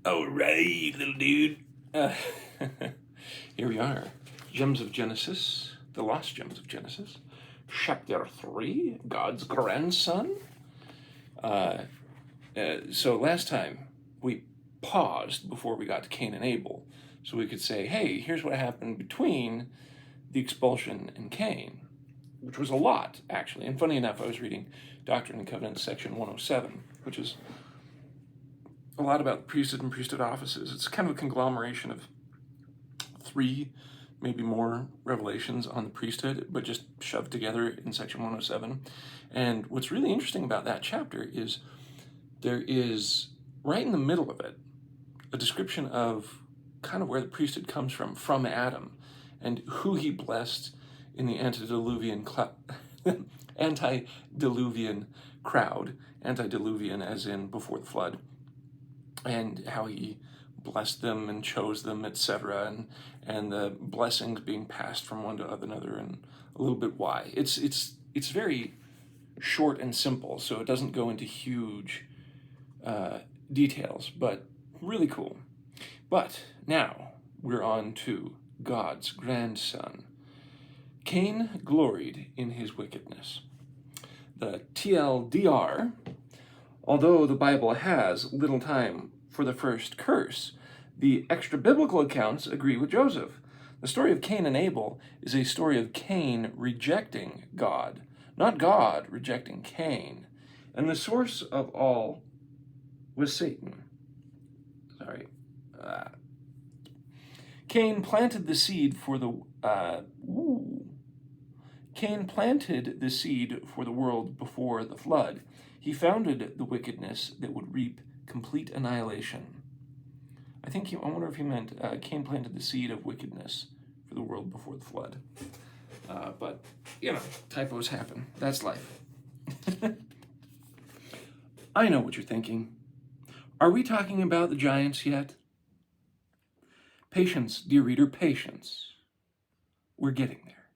Alright, little dude. Uh, Here we are. Gems of Genesis, the Lost Gems of Genesis. Chapter 3, God's Grandson. So last time we paused before we got to Cain and Abel, so we could say, hey, here's what happened between the expulsion and Cain, which was a lot, actually. And funny enough, I was reading Doctrine and Covenants, section 107, which is a lot about the priesthood and priesthood offices. It's kind of a conglomeration of 3, maybe more revelations on the priesthood, but just shoved together in section 107. And what's really interesting about that chapter is there is, right in the middle of it, a description of kind of where the priesthood comes from Adam, and who he blessed in the antediluvian crowd, antediluvian as in before the flood, and how he blessed them and chose them, etc., and the blessings being passed from one to another, and a little bit why. It's very short and simple, so it doesn't go into huge details, but really cool. But now we're on to God's grandson. Cain gloried in his wickedness. The TLDR, although the Bible has little time for the first curse, the extra-biblical accounts agree with Joseph. The story of Cain and Abel is a story of Cain rejecting God, not God rejecting Cain. And the source of all was Satan. Cain planted the seed for the world before the flood. He founded the wickedness that would reap complete annihilation. I wonder if he meant Cain planted the seed of wickedness for the world before the flood. But, typos happen. That's life. I know what you're thinking. Are we talking about the giants yet? Patience, dear reader, patience. We're getting there.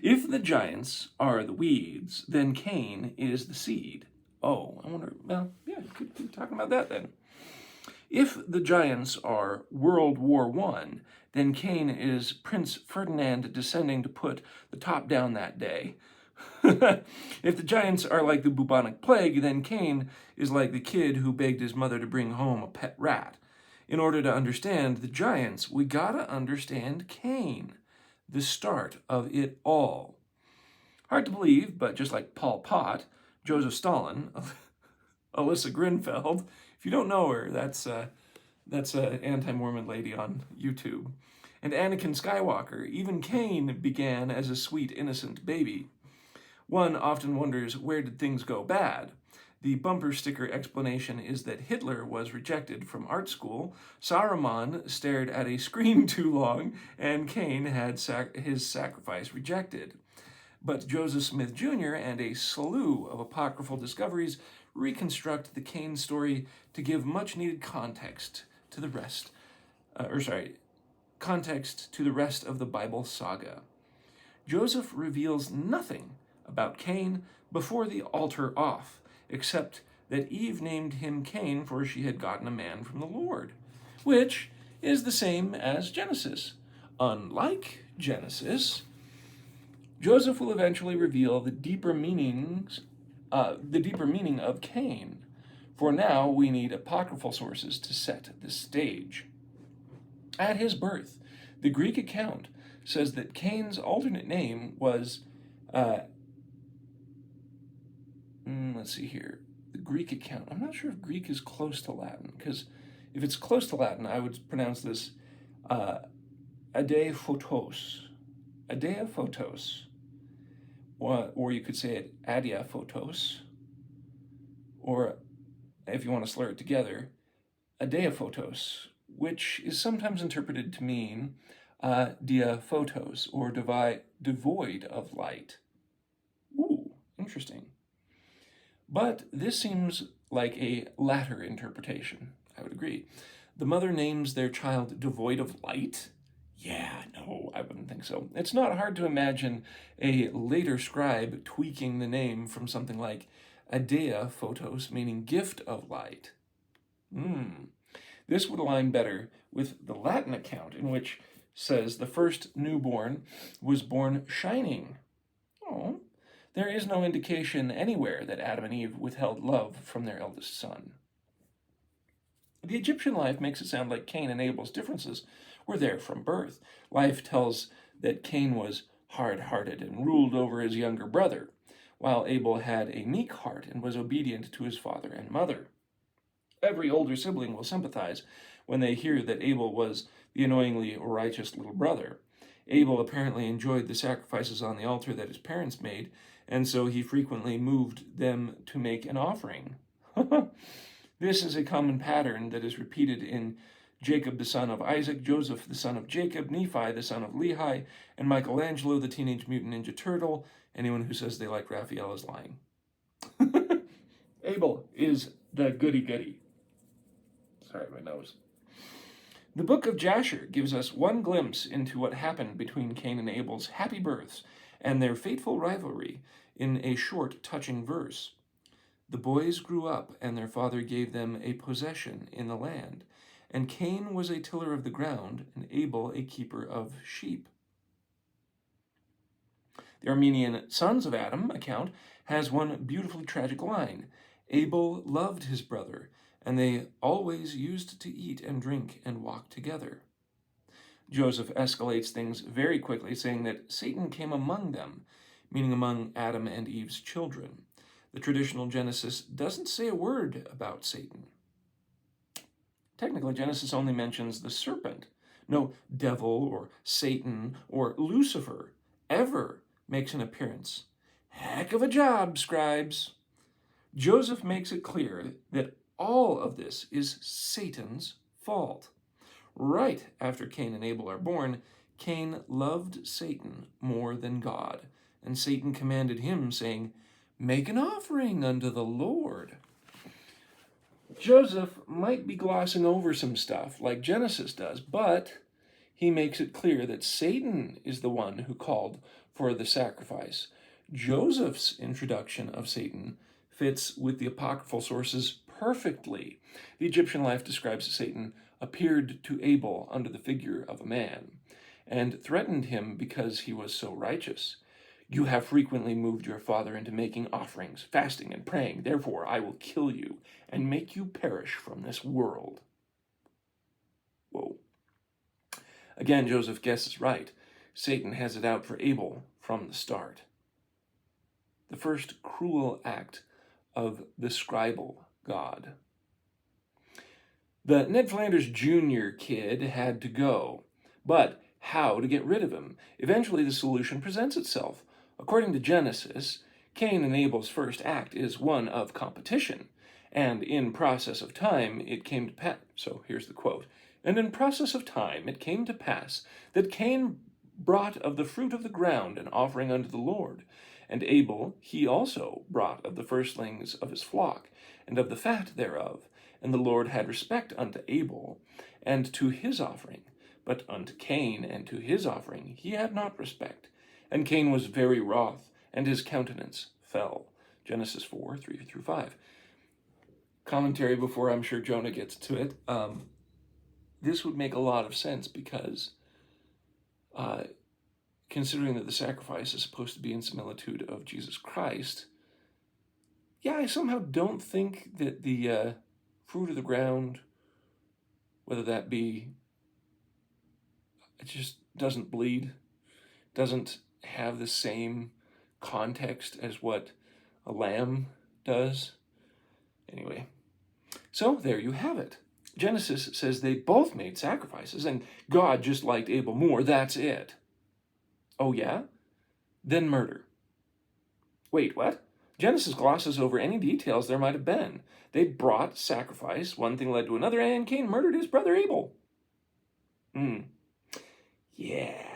If the giants are the weeds, then Cain is the seed. Oh, I wonder, well, yeah, you could be talking about that then. If the giants are World War I, then Cain is Prince Ferdinand descending to put the top down that day. If the giants are like the bubonic plague, then Cain is like the kid who begged his mother to bring home a pet rat. In order to understand the giants, we gotta understand Cain, the start of it all. Hard to believe, but just like Pol Pot, Joseph Stalin, Alyssa Grinfeld, if you don't know her, that's an anti-Mormon lady on YouTube, and Anakin Skywalker, even Cain began as a sweet, innocent baby. One often wonders, where did things go bad? The bumper sticker explanation is that Hitler was rejected from art school, Saruman stared at a screen too long, and Cain had his sacrifice rejected. But Joseph Smith Jr. and a slew of apocryphal discoveries reconstruct the Cain story to give much-needed context to the rest of the Bible saga. Joseph reveals nothing about Cain before the altar off, except that Eve named him Cain for she had gotten a man from the Lord, which is the same as Genesis. Unlike Genesis, Joseph will eventually reveal the deeper meaning of Cain. For now, we need apocryphal sources to set the stage. At his birth, the Greek account says that Cain's alternate name was let's see here. The Greek account. I'm not sure if Greek is close to Latin, because if it's close to Latin, I would pronounce this adeiaphotos. Adeiaphotos. Or you could say it adiaphotos. Or, if you want to slur it together, adeiaphotos, which is sometimes interpreted to mean diaphotos, or devoid of light. Ooh, interesting. But this seems like a latter interpretation. I would agree. The mother names their child devoid of light? Yeah, no, I wouldn't think so. It's not hard to imagine a later scribe tweaking the name from something like Adeiaphotos, meaning gift of light. This would align better with the Latin account, in which says the first newborn was born shining. Oh, there is no indication anywhere that Adam and Eve withheld love from their eldest son. The Egyptian life makes it sound like Cain and Abel's differences were there from birth. Life tells that Cain was hard-hearted and ruled over his younger brother, while Abel had a meek heart and was obedient to his father and mother. Every older sibling will sympathize when they hear that Abel was the annoyingly righteous little brother. Abel apparently enjoyed the sacrifices on the altar that his parents made, and so he frequently moved them to make an offering. This is a common pattern that is repeated in Jacob the son of Isaac, Joseph the son of Jacob, Nephi the son of Lehi, and Michelangelo the Teenage Mutant Ninja Turtle. Anyone who says they like Raphael is lying. Abel is the goody-goody. Sorry, my nose. The book of Jasher gives us one glimpse into what happened between Cain and Abel's happy births and their fateful rivalry in a short, touching verse. The boys grew up, and their father gave them a possession in the land, and Cain was a tiller of the ground, and Abel a keeper of sheep. The Armenian Sons of Adam account has one beautifully tragic line. Abel loved his brother, and they always used to eat and drink and walk together. Joseph escalates things very quickly, saying that Satan came among them, meaning among Adam and Eve's children. The traditional Genesis doesn't say a word about Satan. Technically, Genesis only mentions the serpent. No devil or Satan or Lucifer ever makes an appearance. Heck of a job, scribes. Joseph makes it clear that all of this is Satan's fault. Right after Cain and Abel are born, Cain loved Satan more than God, and Satan commanded him, saying, "Make an offering unto the Lord." Joseph might be glossing over some stuff like Genesis does, but he makes it clear that Satan is the one who called for the sacrifice. Joseph's introduction of Satan fits with the apocryphal sources perfectly. The Egyptian life describes Satan appeared to Abel under the figure of a man and threatened him because he was so righteous. "You have frequently moved your father into making offerings, fasting, and praying. Therefore, I will kill you and make you perish from this world." Whoa. Again, Joseph guesses right. Satan has it out for Abel from the start. The first cruel act of the scribal god. The Ned Flanders Jr. kid had to go, but how to get rid of him? Eventually, the solution presents itself. According to Genesis, Cain and Abel's first act is one of competition, and in process of time it came to pass. So here's the quote. "And in process of time it came to pass that Cain brought of the fruit of the ground an offering unto the Lord, and Abel he also brought of the firstlings of his flock, and of the fat thereof. And the Lord had respect unto Abel, and to his offering, but unto Cain and to his offering he had not respect. And Cain was very wroth, and his countenance fell." Genesis 4, 3-5. Commentary before I'm sure Jonah gets to it. This would make a lot of sense because considering that the sacrifice is supposed to be in similitude of Jesus Christ, yeah, I somehow don't think that the fruit of the ground, whether that be, it just doesn't bleed, doesn't have the same context as what a lamb does. Anyway, so there you have it. Genesis says they both made sacrifices, and God just liked Abel more. That's it. Oh yeah? Then murder. Wait, what? Genesis glosses over any details there might have been. They brought sacrifice, one thing led to another, and Cain murdered his brother Abel. Yeah.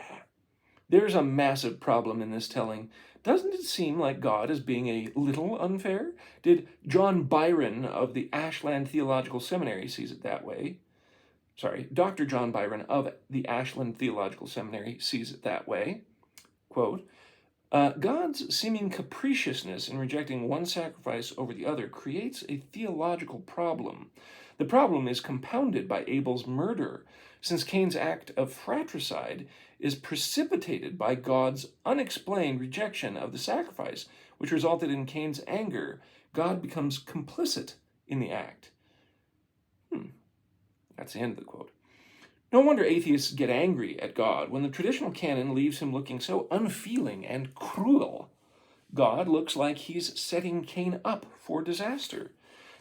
There's a massive problem in this telling. Doesn't it seem like God is being a little unfair? Did John Byron of the Ashland Theological Seminary sees it that way? Sorry, Dr. John Byron of the Ashland Theological Seminary sees it that way. Quote, "God's seeming capriciousness in rejecting one sacrifice over the other creates a theological problem. The problem is compounded by Abel's murder, since Cain's act of fratricide is precipitated by God's unexplained rejection of the sacrifice, which resulted in Cain's anger. God becomes complicit in the act. That's the end of the quote. No wonder atheists get angry at God when the traditional canon leaves him looking so unfeeling and cruel. God looks like he's setting Cain up for disaster.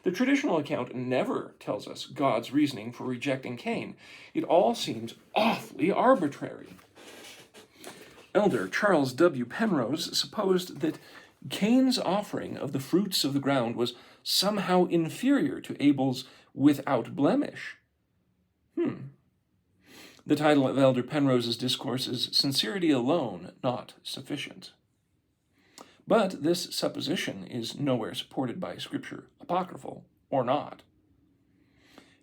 The traditional account never tells us God's reasoning for rejecting Cain. It all seems awfully arbitrary. Elder Charles W. Penrose supposed that Cain's offering of the fruits of the ground was somehow inferior to Abel's without blemish. The title of Elder Penrose's discourse is Sincerity Alone Not Sufficient. But this supposition is nowhere supported by Scripture, apocryphal or not.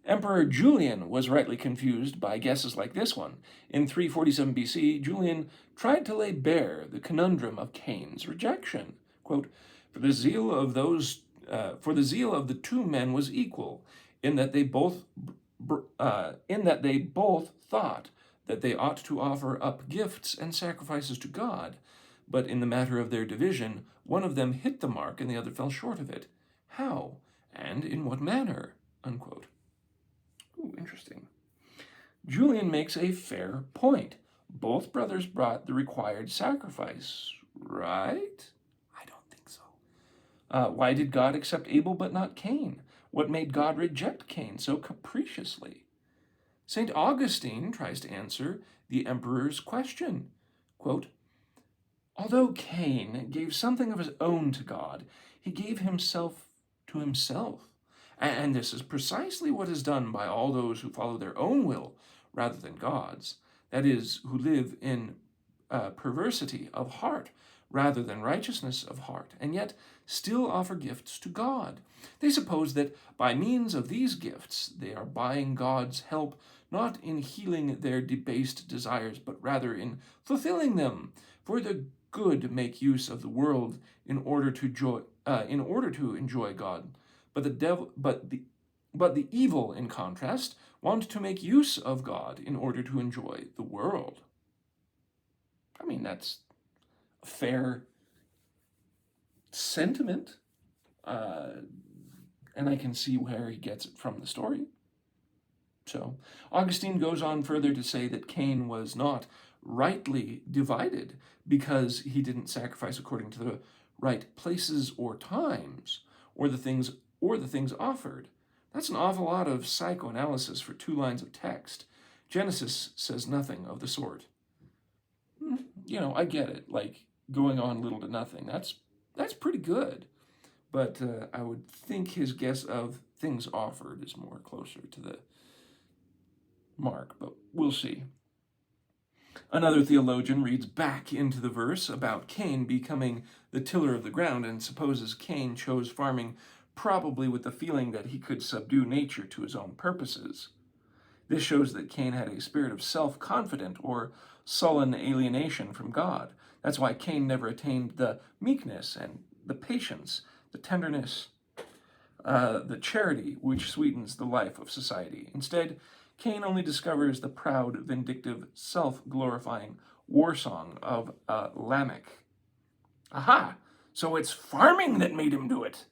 Emperor Julian was rightly confused by guesses like this one. In 347 BC, Julian tried to lay bare the conundrum of Cain's rejection. Quote, For the zeal of the two men was equal, in that they both thought that they ought to offer up gifts and sacrifices to God. But in the matter of their division, one of them hit the mark and the other fell short of it. How, and in what manner? Unquote. Ooh, interesting. Julian makes a fair point. Both brothers brought the required sacrifice, right? I don't think so. Why did God accept Abel but not Cain? What made God reject Cain so capriciously? St. Augustine tries to answer the emperor's question. Quote, Although Cain gave something of his own to God, he gave himself to himself. And this is precisely what is done by all those who follow their own will rather than God's. That is, who live in perversity of heart rather than righteousness of heart, and yet still offer gifts to God. They suppose that by means of these gifts they are buying God's help, not in healing their debased desires, but rather in fulfilling them. For the good make use of the world in order to enjoy God, but the evil, in contrast, want to make use of God in order to enjoy the world. I mean, that's a fair sentiment, and I can see where he gets it from the story. So, Augustine goes on further to say that Cain was not rightly divided because he didn't sacrifice according to the right places or times, or the things offered. That's an awful lot of psychoanalysis for 2 lines of text. Genesis says nothing of the sort. I get it, like going on little to nothing. That's pretty good. But I would think his guess of things offered is more closer to the mark, but we'll see. Another theologian reads back into the verse about Cain becoming the tiller of the ground and supposes Cain chose farming probably with the feeling that he could subdue nature to his own purposes. This shows that Cain had a spirit of self-confident or sullen alienation from God. That's why Cain never attained the meekness and the patience, the tenderness, the charity which sweetens the life of society. Instead, Cain only discovers the proud, vindictive, self-glorifying war song of Lamech. Aha! So it's farming that made him do it.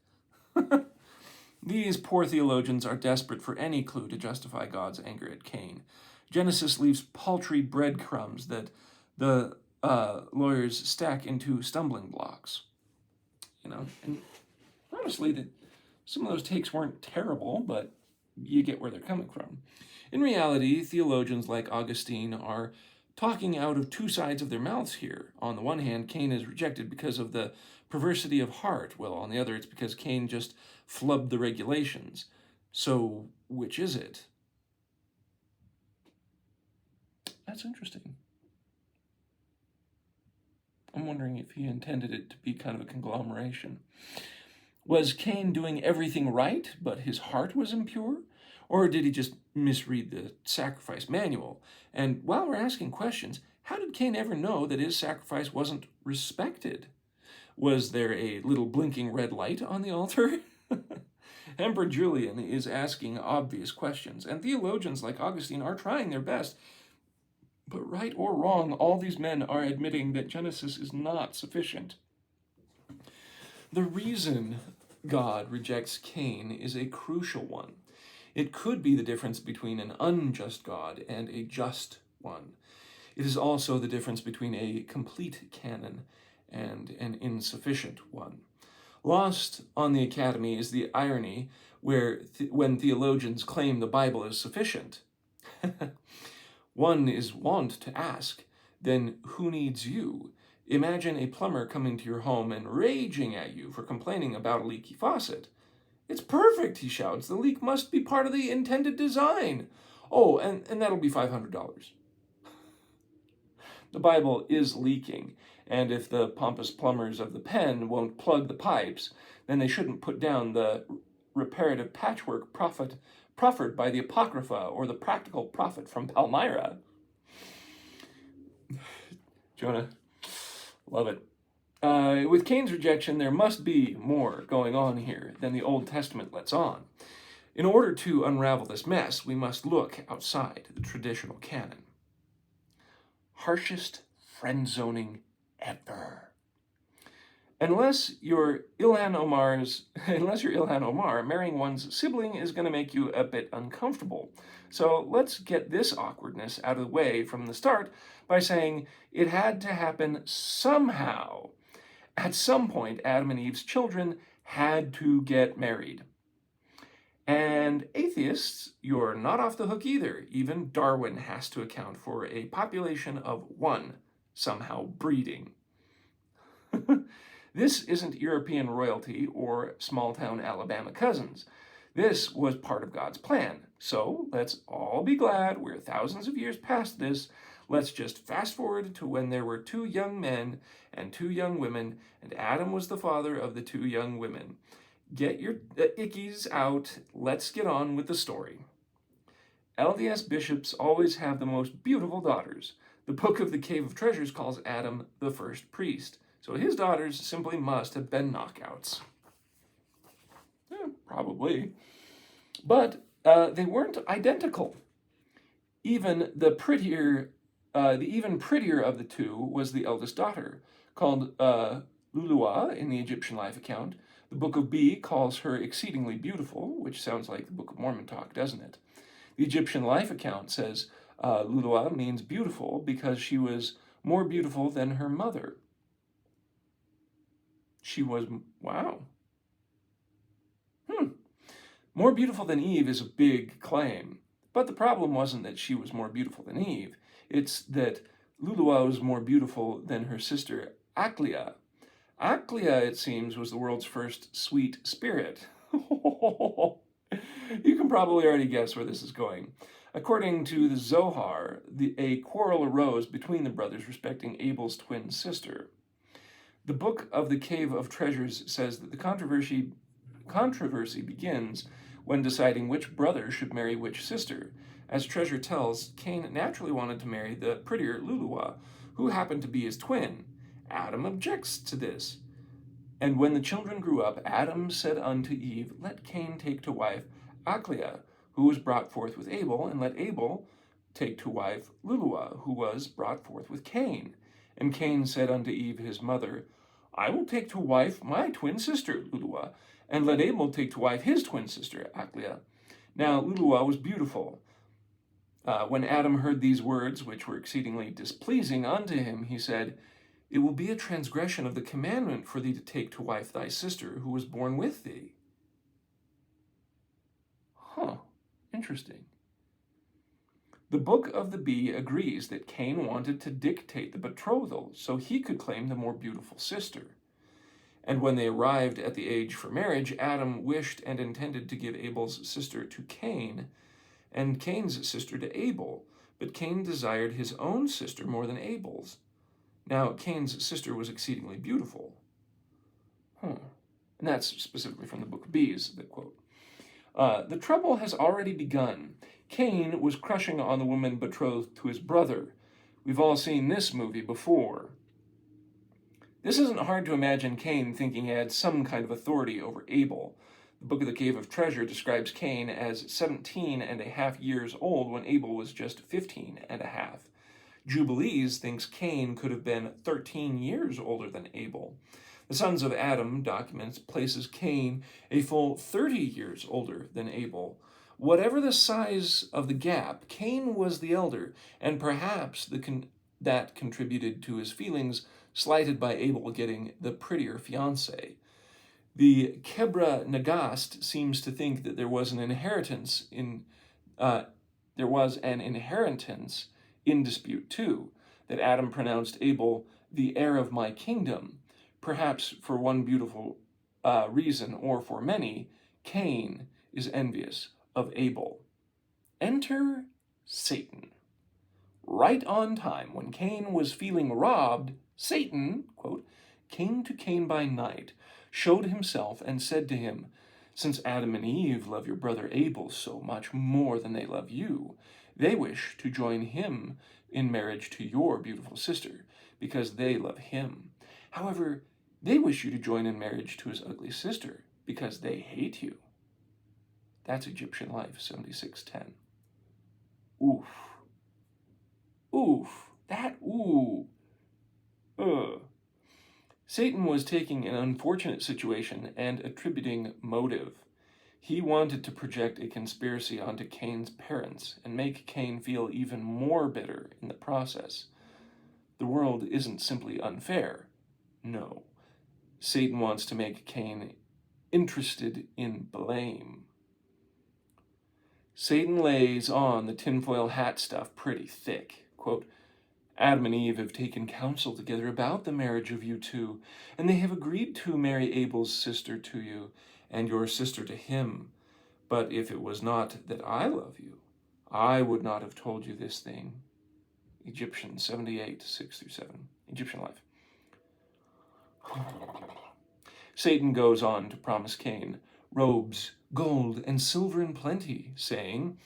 These poor theologians are desperate for any clue to justify God's anger at Cain. Genesis leaves paltry breadcrumbs that the lawyers stack into stumbling blocks. And honestly, some of those takes weren't terrible, but you get where they're coming from. In reality, theologians like Augustine are talking out of 2 sides of their mouths here. On the one hand, Cain is rejected because of the perversity of heart. Well, on the other, it's because Cain just flubbed the regulations. So, which is it? That's interesting. I'm wondering if he intended it to be kind of a conglomeration. Was Cain doing everything right, but his heart was impure? Or did he just misread the sacrifice manual? And while we're asking questions, how did Cain ever know that his sacrifice wasn't respected? Was there a little blinking red light on the altar? Emperor Julian is asking obvious questions, and theologians like Augustine are trying their best. But right or wrong, all these men are admitting that Genesis is not sufficient. The reason God rejects Cain is a crucial one. It could be the difference between an unjust God and a just one. It is also the difference between a complete canon and an insufficient one. Lost on the Academy is the irony when theologians claim the Bible is sufficient. One is wont to ask, then who needs you? Imagine a plumber coming to your home and raging at you for complaining about a leaky faucet. It's perfect, he shouts. The leak must be part of the intended design. Oh, and that'll be $500. The Bible is leaking, and if the pompous plumbers of the pen won't plug the pipes, then they shouldn't put down the reparative patchwork proffered by the apocrypha or the practical prophet from Palmyra. Jonah, love it. With Cain's rejection, there must be more going on here than the Old Testament lets on. In order to unravel this mess, we must look outside the traditional canon. Harshest friend zoning ever. Unless you're Ilhan Omar, marrying one's sibling is going to make you a bit uncomfortable. So let's get this awkwardness out of the way from the start by saying it had to happen somehow. At some point, Adam and Eve's children had to get married. And atheists, you're not off the hook either. Even Darwin has to account for a population of one somehow breeding. This isn't European royalty or small-town Alabama cousins. This was part of God's plan. So let's all be glad we're thousands of years past this. Let's just fast forward to when there were 2 young men and 2 young women, and Adam was the father of the 2 young women. Get your ickies out. Let's get on with the story. LDS bishops always have the most beautiful daughters. The book of the Cave of Treasures calls Adam the first priest. So his daughters simply must have been knockouts. Probably. But they weren't identical. Even the even prettier of the 2 was the eldest daughter, called Luluah in the Egyptian life account. The Book of B calls her exceedingly beautiful, which sounds like the Book of Mormon talk, doesn't it? The Egyptian life account says Luluah means beautiful because she was more beautiful than her mother. She was, wow. More beautiful than Eve is a big claim. But the problem wasn't that she was more beautiful than Eve. It's that Luluah was more beautiful than her sister Aklia. Aklia, it seems, was the world's first sweet spirit. You can probably already guess where this is going. According to the Zohar, a quarrel arose between the brothers respecting Abel's twin sister. The book of the Cave of Treasures says that the controversy begins when deciding which brother should marry which sister. As Treasure tells, Cain naturally wanted to marry the prettier Luluah, who happened to be his twin. Adam objects to this. And when the children grew up, Adam said unto Eve, Let Cain take to wife Aklia, who was brought forth with Abel, and let Abel take to wife Luluah, who was brought forth with Cain. And Cain said unto Eve his mother, I will take to wife my twin sister Luluah, and let Abel take to wife his twin sister Aklia. Now Luluah was beautiful. When Adam heard these words, which were exceedingly displeasing unto him, he said, It will be a transgression of the commandment for thee to take to wife thy sister, who was born with thee. Interesting. The book of the Bee agrees that Cain wanted to dictate the betrothal so he could claim the more beautiful sister. And when they arrived at the age for marriage, Adam wished and intended to give Abel's sister to Cain, and Cain's sister to Abel, but Cain desired his own sister more than Abel's. Now, Cain's sister was exceedingly beautiful. And that's specifically from the book of Bees, the quote. The trouble has already begun. Cain was crushing on the woman betrothed to his brother. We've all seen this movie before. This isn't hard to imagine Cain thinking he had some kind of authority over Abel. The Book of the Cave of Treasure describes Cain as 17 and a half years old when Abel was just 15 and a half. Jubilees thinks Cain could have been 13 years older than Abel. The Sons of Adam documents places Cain a full 30 years older than Abel. Whatever the size of the gap, Cain was the elder, and perhaps that contributed to his feelings slighted by Abel getting the prettier fiancée. The Kebra Nagast seems to think that there was an inheritance in dispute too, that Adam pronounced Abel the heir of my kingdom. Perhaps for one beautiful reason, or for many, Cain is envious of Abel. Enter Satan. Right on time, when Cain was feeling robbed, Satan, quote, came to Cain by night, showed himself, and said to him, since Adam and Eve love your brother Abel so much more than they love you, they wish to join him in marriage to your beautiful sister, because they love him. However, they wish you to join in marriage to his ugly sister, because they hate you. That's Egyptian Life, 76:10. Oof. Oof. That ooh. Ugh. Satan was taking an unfortunate situation and attributing motive. He wanted to project a conspiracy onto Cain's parents and make Cain feel even more bitter in the process. The world isn't simply unfair. No. Satan wants to make Cain interested in blame. Satan lays on the tinfoil hat stuff pretty thick. Quote, Adam and Eve have taken counsel together about the marriage of you two, and they have agreed to marry Abel's sister to you, and your sister to him. But if it was not that I love you, I would not have told you this thing. Egyptian 78, 6-7. Egyptian Life. Satan goes on to promise Cain robes, gold, and silver in plenty, saying,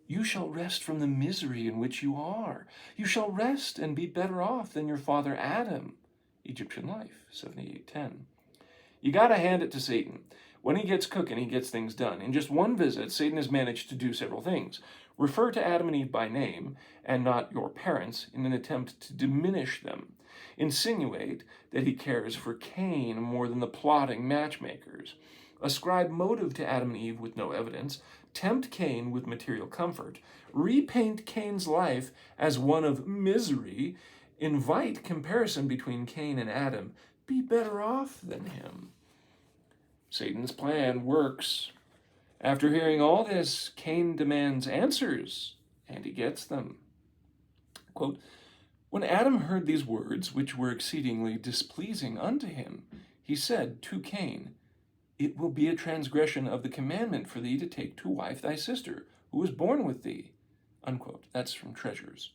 you shall rest from the misery in which you are. You shall rest and be better off than your father Adam. Egyptian Life, 78:10. You gotta hand it to Satan. When he gets cooking, he gets things done. In just one visit, Satan has managed to do several things. Refer to Adam and Eve by name, and not your parents, in an attempt to diminish them. Insinuate that he cares for Cain more than the plotting matchmakers. Ascribe motive to Adam and Eve with no evidence. Tempt Cain with material comfort. Repaint Cain's life as one of misery. Invite comparison between Cain and Adam. Be better off than him. Satan's plan works. After hearing all this, Cain demands answers, and he gets them. Quote, when Adam heard these words, which were exceedingly displeasing unto him, he said to Cain, it will be a transgression of the commandment for thee to take to wife thy sister, who was born with thee. Unquote. That's from Treasures,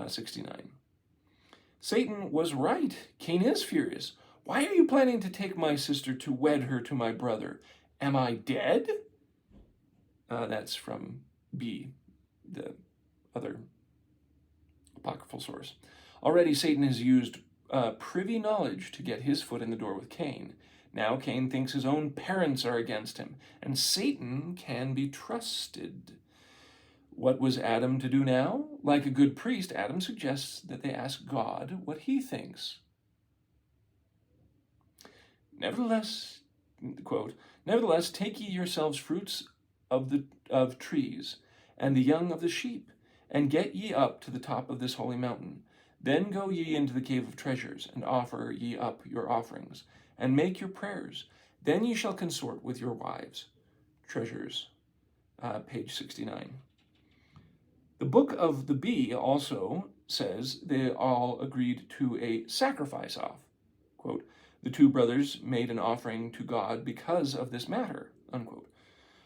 69. Satan was right. Cain is furious. Why are you planning to take my sister to wed her to my brother? Am I dead? That's from B, the other apocryphal source. Already Satan has used privy knowledge to get his foot in the door with Cain. Now Cain thinks his own parents are against him, and Satan can be trusted. What was Adam to do now? Like a good priest, Adam suggests that they ask God what he thinks. Nevertheless, quote, nevertheless, take ye yourselves fruits of trees, and the young of the sheep, and get ye up to the top of this holy mountain. Then go ye into the cave of treasures, and offer ye up your offerings, and make your prayers. Then ye shall consort with your wives. Treasures, page 69. The Book of the Bee also says they all agreed to a sacrifice off. Quote, the two brothers made an offering to God because of this matter. Unquote.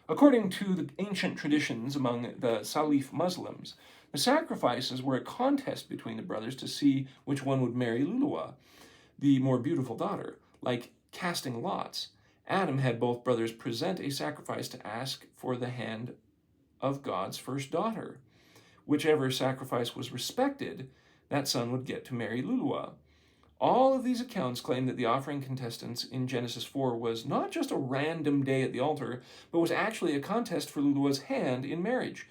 According to the ancient traditions among the Salif Muslims, the sacrifices were a contest between the brothers to see which one would marry Luluwa, the more beautiful daughter. Like casting lots, Adam had both brothers present a sacrifice to ask for the hand of God's first daughter. Whichever sacrifice was respected, that son would get to marry Luluwa. All of these accounts claim that the offering contestants in Genesis 4 was not just a random day at the altar, but was actually a contest for Lulua's hand in marriage.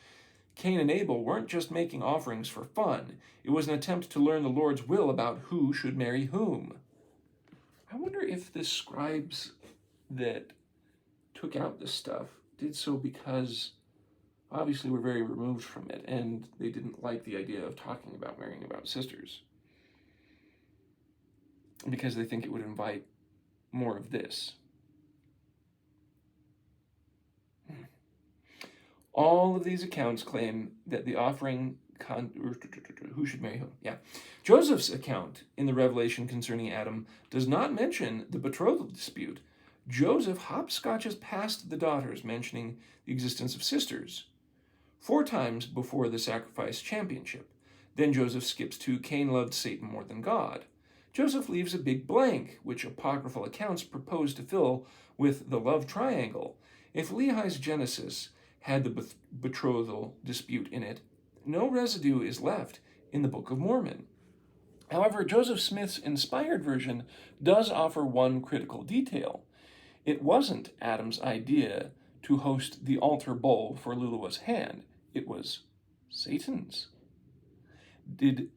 Cain and Abel weren't just making offerings for fun. It was an attempt to learn the Lord's will about who should marry whom. I wonder if the scribes that took out this stuff did so because obviously we're very removed from it, and they didn't like the idea of talking about marrying about sisters, because they think it would invite more of this. All of these accounts claim that the offering who should marry whom? Yeah. Joseph's account in the Revelation concerning Adam does not mention the betrothal dispute. Joseph hopscotches past the daughters, mentioning the existence of sisters 4 times before the sacrifice championship. Then Joseph skips to Cain loved Satan more than God. Joseph leaves a big blank, which apocryphal accounts propose to fill with the love triangle. If Lehi's Genesis had the betrothal dispute in it, no residue is left in the Book of Mormon. However, Joseph Smith's inspired version does offer one critical detail. It wasn't Adam's idea to host the altar bowl for Lulua's hand. It was Satan's.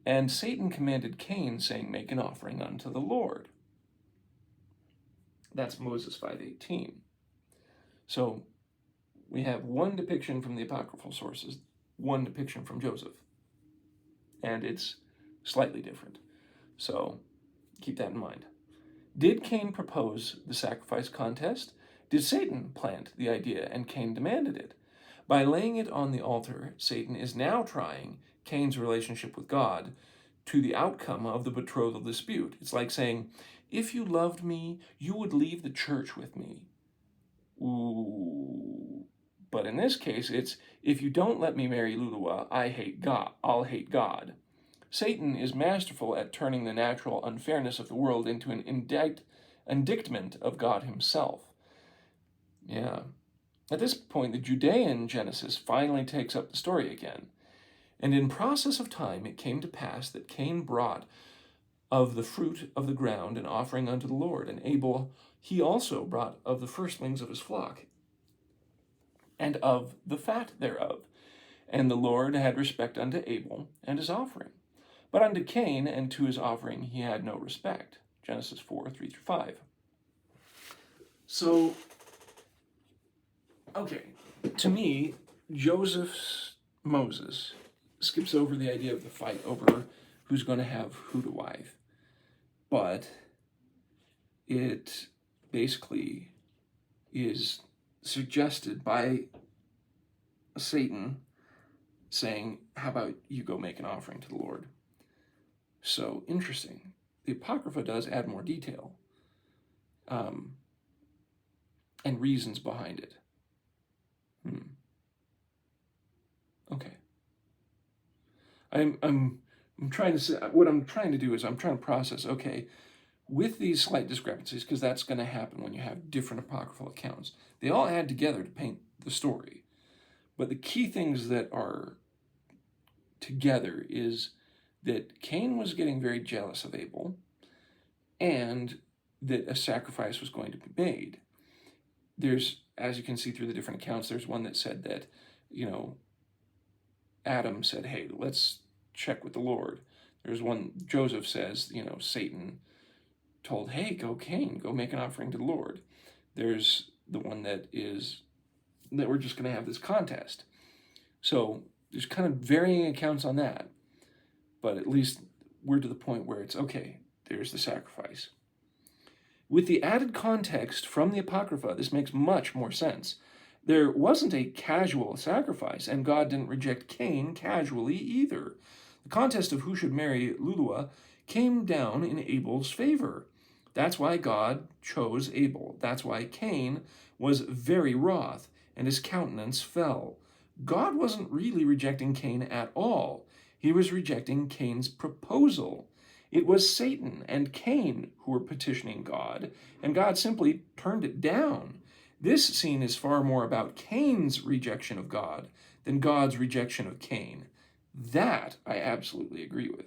And Satan commanded Cain, saying, "Make an offering unto the Lord." That's Moses 5:18. So we have one depiction from the apocryphal sources, one depiction from Joseph, and it's slightly different. So keep that in mind. Did Cain propose the sacrifice contest? Did Satan plant the idea and Cain demanded it? By laying it on the altar, Satan is now trying Cain's relationship with God to the outcome of the betrothal dispute. It's like saying, if you loved me, you would leave the church with me. Ooh. But in this case, it's, if you don't let me marry Lulua, I'll hate God. Satan is masterful at turning the natural unfairness of the world into an indictment of God himself. Yeah. At this point, the Judean Genesis finally takes up the story again. And in process of time, it came to pass that Cain brought of the fruit of the ground an offering unto the Lord, and Abel he also brought of the firstlings of his flock, and of the fat thereof. And the Lord had respect unto Abel and his offering. But unto Cain and to his offering he had no respect. Genesis 4:3-5. So, okay, to me, Moses skips over the idea of the fight over who's going to have who to wife. But it basically is suggested by Satan saying, how about you go make an offering to the Lord? So, interesting. The Apocrypha does add more detail and reasons behind it. Okay. I'm trying to say, what I'm trying to do is I'm trying to process, okay, with these slight discrepancies, because that's going to happen when you have different apocryphal accounts, they all add together to paint the story. But the key things that are together is that Cain was getting very jealous of Abel, and that a sacrifice was going to be made. There's, as you can see through the different accounts, there's one that said that, Adam said, hey, let's check with the Lord. There's one, Joseph says, Satan told, hey, go Cain, go make an offering to the Lord. There's the one that we're just going to have this contest. So there's kind of varying accounts on that. But at least we're to the point where it's, okay, there's the sacrifice. With the added context from the Apocrypha, this makes much more sense. There wasn't a casual sacrifice, and God didn't reject Cain casually either. The contest of who should marry Lulua came down in Abel's favor. That's why God chose Abel. That's why Cain was very wroth, and his countenance fell. God wasn't really rejecting Cain at all. He was rejecting Cain's proposal. It was Satan and Cain who were petitioning God, and God simply turned it down. This scene is far more about Cain's rejection of God than God's rejection of Cain. That I absolutely agree with.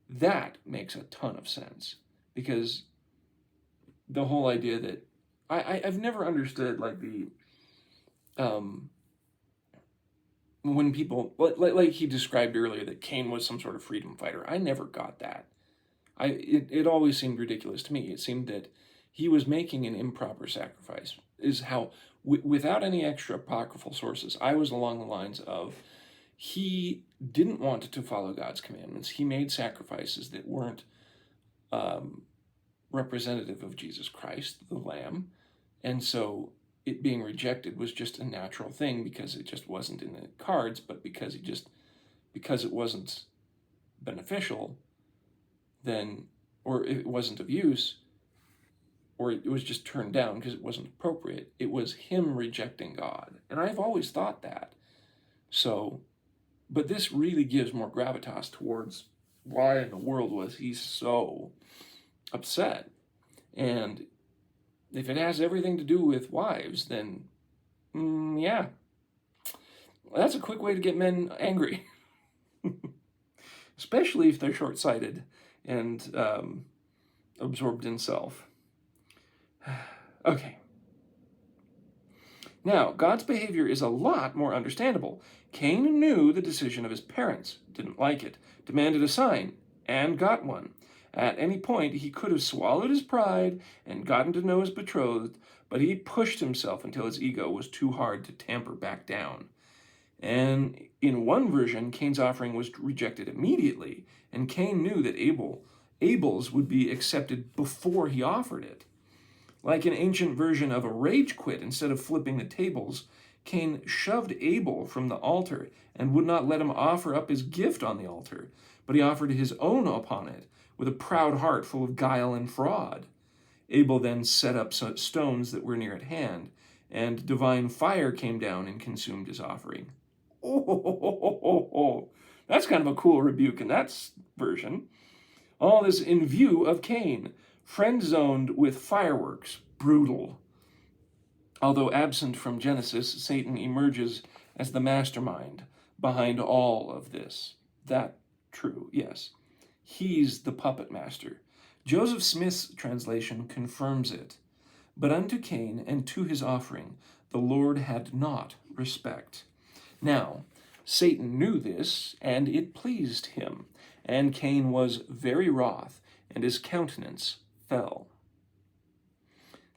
That makes a ton of sense. because the whole idea that I've never understood, like, when people, like he described earlier, that Cain was some sort of freedom fighter. I never got that. It always seemed ridiculous to me. It seemed that he was making an improper sacrifice, is how, without any extra apocryphal sources, I was along the lines of, he didn't want to follow God's commandments. He made sacrifices that weren't representative of Jesus Christ, the Lamb, and so it being rejected was just a natural thing, because it just wasn't in the cards, but because it wasn't beneficial, then, or it wasn't of use, or it was just turned down because it wasn't appropriate. It was him rejecting God. And I've always thought that. So, but this really gives more gravitas towards why in the world was he so upset. And if it has everything to do with wives, then, yeah, that's a quick way to get men angry. Especially if they're short-sighted and absorbed in self. Okay. Now, God's behavior is a lot more understandable. Cain knew the decision of his parents, didn't like it, demanded a sign, and got one. At any point, he could have swallowed his pride and gotten to know his betrothed, but he pushed himself until his ego was too hard to tamper back down. And in one version, Cain's offering was rejected immediately, and Cain knew that Abel's would be accepted before he offered it. Like an ancient version of a rage quit, instead of flipping the tables, Cain shoved Abel from the altar and would not let him offer up his gift on the altar, but he offered his own upon it, with a proud heart full of guile and fraud. Abel then set up stones that were near at hand, and divine fire came down and consumed his offering. Oh, that's kind of a cool rebuke in that version. All this in view of Cain, friend-zoned with fireworks, brutal. Although absent from Genesis, Satan emerges as the mastermind behind all of this. That true, yes. He's the puppet master. Joseph Smith's translation confirms it. But unto Cain and to his offering the Lord had not respect. Now, Satan knew this, and it pleased him, and Cain was very wroth, and his countenance fell.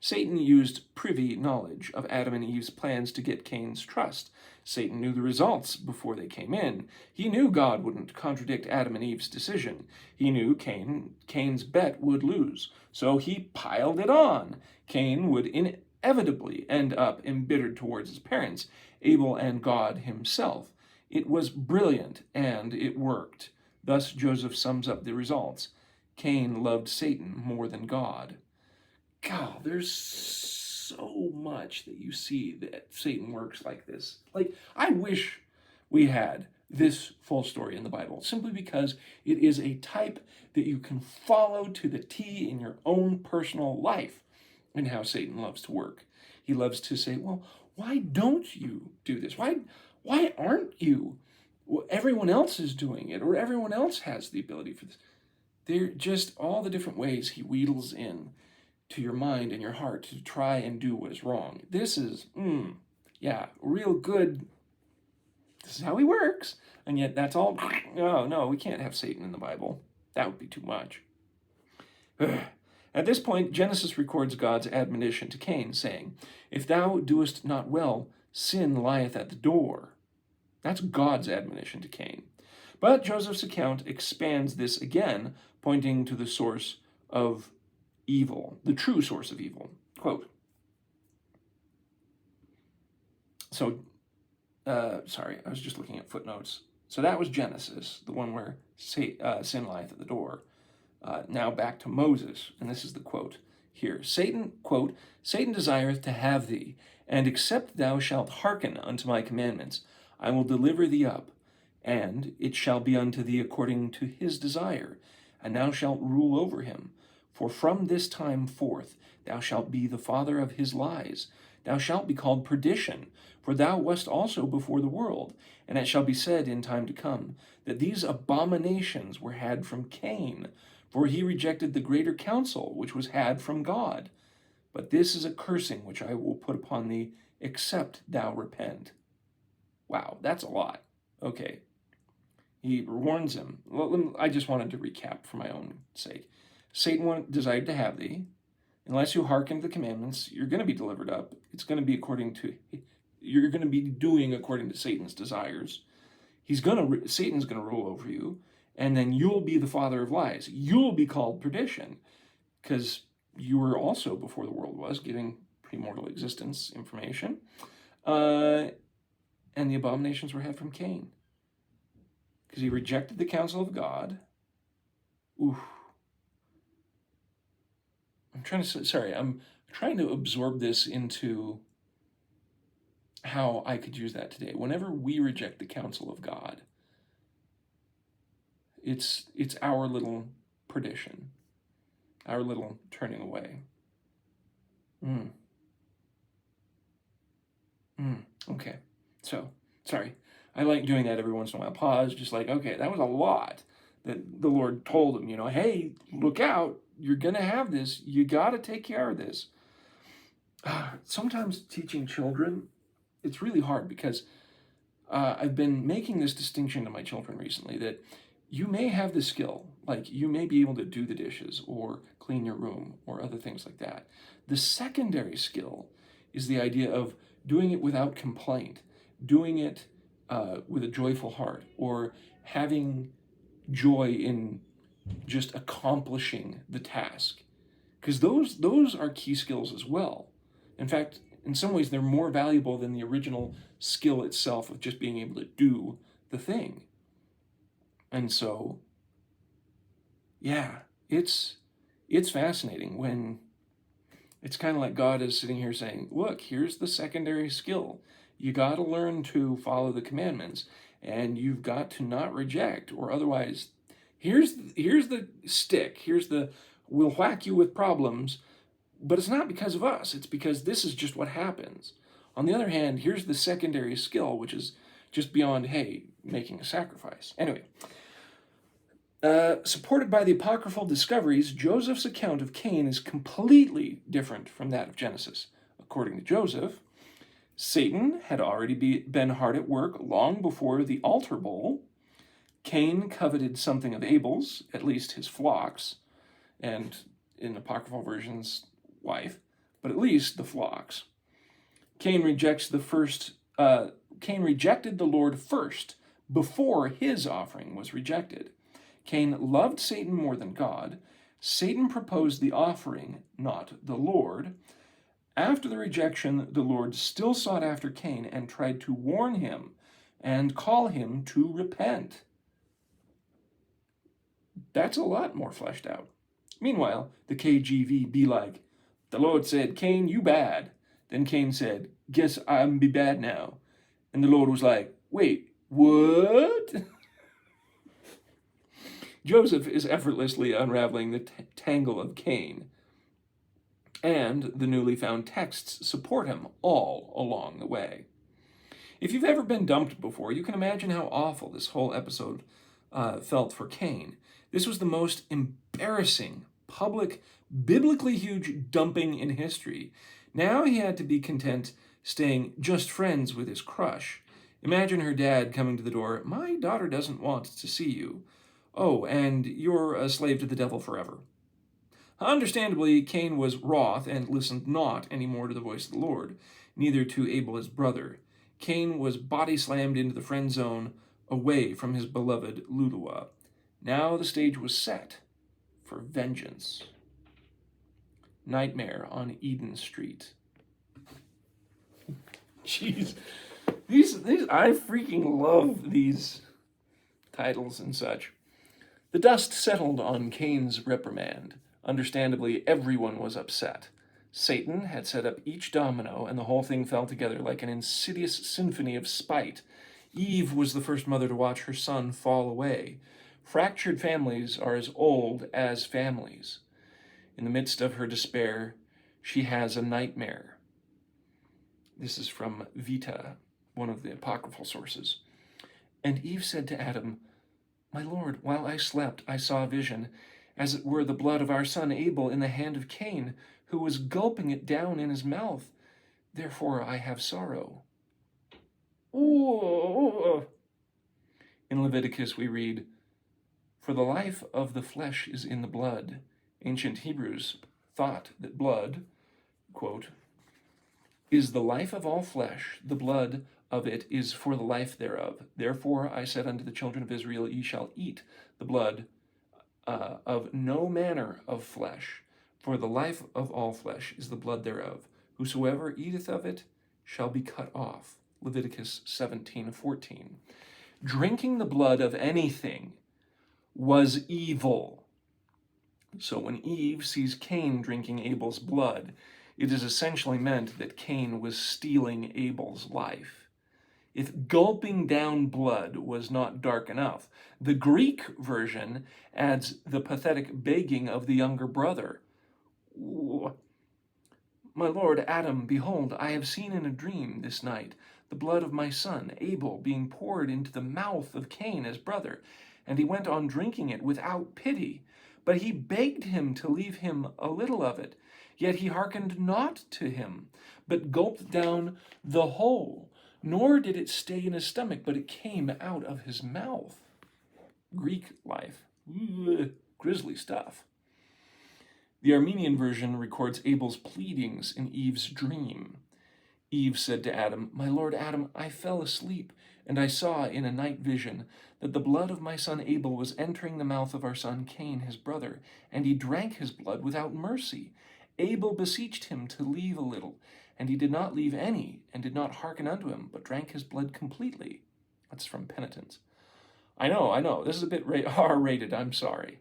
Satan used privy knowledge of Adam and Eve's plans to get Cain's trust. Satan knew the results before they came in. He knew God wouldn't contradict Adam and Eve's decision. He knew Cain's bet would lose, so he piled it on. Cain would inevitably end up embittered towards his parents, Abel and God himself. It was brilliant, and it worked. Thus Joseph sums up the results. Cain loved Satan more than God. God, there's so much that you see that Satan works like this. Like, I wish we had this full story in the Bible, simply because it is a type that you can follow to the T in your own personal life and how Satan loves to work. He loves to say, well, why don't you do this? Why aren't you? Well, everyone else is doing it, or everyone else has the ability for this. They're just all the different ways he wheedles in to your mind and your heart to try and do what is wrong. This is, real good. This is how he works. And yet that's all, no, we can't have Satan in the Bible. That would be too much. At this point, Genesis records God's admonition to Cain, saying, if thou doest not well, sin lieth at the door. That's God's admonition to Cain. But Joseph's account expands this again, pointing to the source of evil, the true source of evil. Quote. Sorry, I was just looking at footnotes. So that was Genesis, the one where sin lieth at the door. Now back to Moses, and this is the quote here. Satan, quote, Satan desireth to have thee, and except thou shalt hearken unto my commandments, I will deliver thee up, and it shall be unto thee according to his desire, and thou shalt rule over him. For from this time forth thou shalt be the father of his lies. Thou shalt be called perdition, for thou wast also before the world. And it shall be said in time to come, that these abominations were had from Cain, For he rejected the greater counsel which was had from God. But this is a cursing which I will put upon thee, except thou repent. Wow, that's a lot. Okay. He warns him. Well, I just wanted to recap for my own sake. Satan desired to have thee. Unless you hearken to the commandments, you're going to be delivered up. It's going to be you're going to be doing according to Satan's desires. Satan's going to rule over you, and then you'll be the father of lies. You'll be called perdition, because you were also, before the world was, giving premortal existence information. And the abominations were had from Cain, because he rejected the counsel of God. Oof. I'm trying to absorb this into how I could use that today. Whenever we reject the counsel of God, it's our little perdition, our little turning away. Okay. So, sorry. I like doing that every once in a while. Pause, just like, okay, that was a lot that the Lord told him, hey, look out. You're going to have this. You got to take care of this. Sometimes teaching children, it's really hard because I've been making this distinction to my children recently that you may have the skill, like you may be able to do the dishes or clean your room or other things like that. The secondary skill is the idea of doing it without complaint, doing it with a joyful heart, or having joy in just accomplishing the task. Because those are key skills as well. In fact, in some ways, they're more valuable than the original skill itself of just being able to do the thing. And so, yeah, it's fascinating when it's kind of like God is sitting here saying, look, here's the secondary skill. You got to learn to follow the commandments, and you've got to not reject, or otherwise, here's the stick. We'll whack you with problems, but it's not because of us. It's because this is just what happens. On the other hand, here's the secondary skill, which is just beyond, hey, making a sacrifice. Anyway, supported by the apocryphal discoveries, Joseph's account of Cain is completely different from that of Genesis. According to Joseph, Satan had already been hard at work long before the altar bowl. Cain coveted something of Abel's, at least his flocks, and in apocryphal versions, wife, but at least the flocks. Cain rejected the Lord first, before his offering was rejected. Cain loved Satan more than God. Satan proposed the offering, not the Lord. After the rejection, the Lord still sought after Cain and tried to warn him and call him to repent. That's a lot more fleshed out. Meanwhile, the KJV be like, the Lord said, Cain, you bad. Then Cain said, guess I'm be bad now. And the Lord was like, wait, what? Joseph is effortlessly unraveling the tangle of Cain, and the newly found texts support him all along the way. If you've ever been dumped before, you can imagine how awful this whole episode felt for Cain. This was the most embarrassing, public, biblically huge dumping in history. Now he had to be content staying just friends with his crush. Imagine her dad coming to the door, my daughter doesn't want to see you. Oh, and you're a slave to the devil forever. Understandably, Cain was wroth and listened not any more to the voice of the Lord, neither to Abel his brother. Cain was body slammed into the friend zone, away from his beloved Ludua. Now the stage was set for vengeance. Nightmare on Eden Street. Jeez. These I freaking love these titles and such. The dust settled on Cain's reprimand. Understandably, everyone was upset. Satan had set up each domino, and the whole thing fell together like an insidious symphony of spite. Eve was the first mother to watch her son fall away. Fractured families are as old as families. In the midst of her despair, she has a nightmare. This is from Vita, one of the apocryphal sources. And Eve said to Adam, my Lord, while I slept, I saw a vision, as it were the blood of our son Abel in the hand of Cain, who was gulping it down in his mouth. Therefore I have sorrow. Ooh. In Leviticus we read, for the life of the flesh is in the blood. Ancient Hebrews thought that blood, quote, is the life of all flesh, the blood of it is for the life thereof. Therefore I said unto the children of Israel, ye shall eat the blood of no manner of flesh, for the life of all flesh is the blood thereof. Whosoever eateth of it shall be cut off. Leviticus 17:14. Drinking the blood of anything was evil. So when Eve sees Cain drinking Abel's blood, it is essentially meant that Cain was stealing Abel's life. If gulping down blood was not dark enough, the Greek version adds the pathetic begging of the younger brother. My lord Adam, behold, I have seen in a dream this night the blood of my son Abel being poured into the mouth of Cain his brother, and he went on drinking it without pity. But he begged him to leave him a little of it. Yet he hearkened not to him, but gulped down the whole. Nor did it stay in his stomach, but it came out of his mouth. Greek life. Grisly stuff. The Armenian version records Abel's pleadings in Eve's dream. Eve said to Adam, my lord Adam, I fell asleep, and I saw in a night vision that the blood of my son Abel was entering the mouth of our son Cain his brother, and he drank his blood without mercy. Abel beseeched him to leave a little, and he did not leave any, and did not hearken unto him, but drank his blood completely. That's from Penitence. I know, this is a bit R-rated, I'm sorry.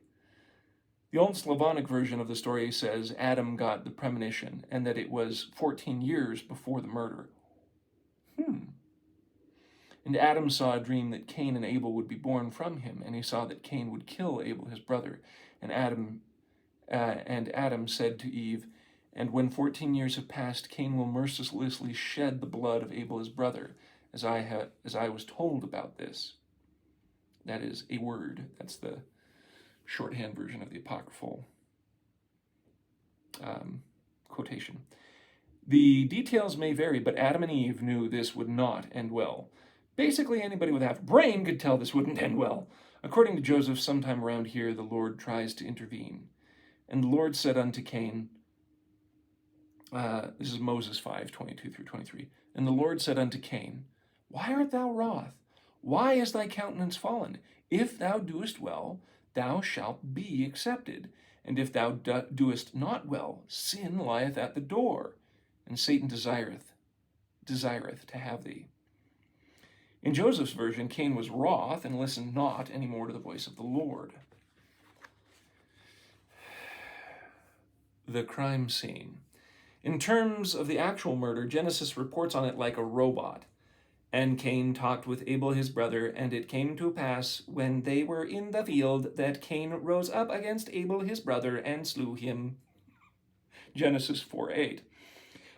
The Old Slavonic version of the story says Adam got the premonition, and that it was 14 years before the murder. And Adam saw a dream that Cain and Abel would be born from him, and he saw that Cain would kill Abel his brother. And Adam said to Eve, and when 14 years have passed, Cain will mercilessly shed the blood of Abel his brother, as I was told about this. That is a word. That's the shorthand version of the apocryphal quotation. The details may vary, but Adam and Eve knew this would not end well. Basically, anybody with half a brain could tell this wouldn't end well. According to Joseph, sometime around here, the Lord tries to intervene. And the Lord said unto Cain, this is Moses 5:22-23. And the Lord said unto Cain, why art thou wroth? Why is thy countenance fallen? If thou doest well, thou shalt be accepted. And if thou doest not well, sin lieth at the door, and Satan desireth to have thee. In Joseph's version, Cain was wroth and listened not any more to the voice of the Lord. The crime scene. In terms of the actual murder, Genesis reports on it like a robot. And Cain talked with Abel his brother, and it came to pass, when they were in the field, that Cain rose up against Abel his brother, and slew him. Genesis 4:8.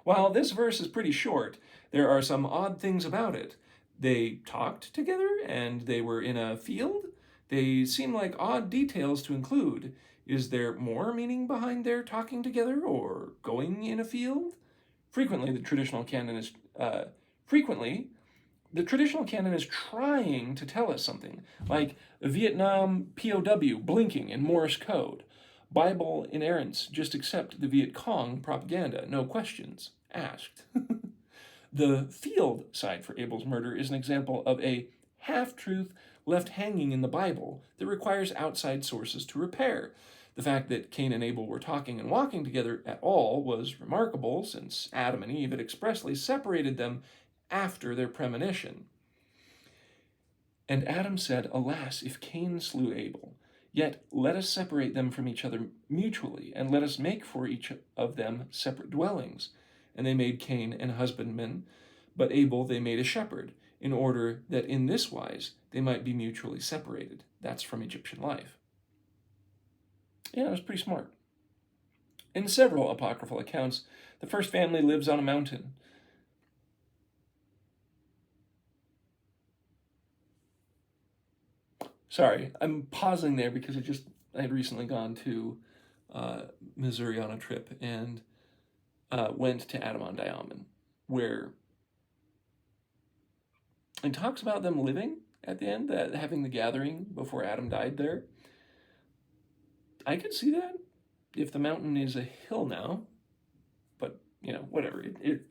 While this verse is pretty short, there are some odd things about it. They talked together, and they were in a field. They seem like odd details to include. Is there more meaning behind their talking together or going in a field? Frequently, the traditional canon is trying to tell us something, like a Vietnam POW blinking in Morse code. Bible inerrants just accept the Viet Cong propaganda, no questions asked. The field side for Abel's murder is an example of a half-truth left hanging in the Bible that requires outside sources to repair. The fact that Cain and Abel were talking and walking together at all was remarkable, since Adam and Eve had expressly separated them after their premonition. And Adam said, alas, if Cain slew Abel, yet let us separate them from each other mutually, and let us make for each of them separate dwellings. And they made Cain an husbandman, but Abel they made a shepherd, in order that in this wise they might be mutually separated. That's from Egyptian life. Yeah, it was pretty smart. In several apocryphal accounts, the first family lives on a mountain. Sorry, I'm pausing there because I I had recently gone to Missouri on a trip and went to Adam-on-Diamond, where it talks about them living at the end, having the gathering before Adam died there. I could see that if the mountain is a hill now, but whatever. It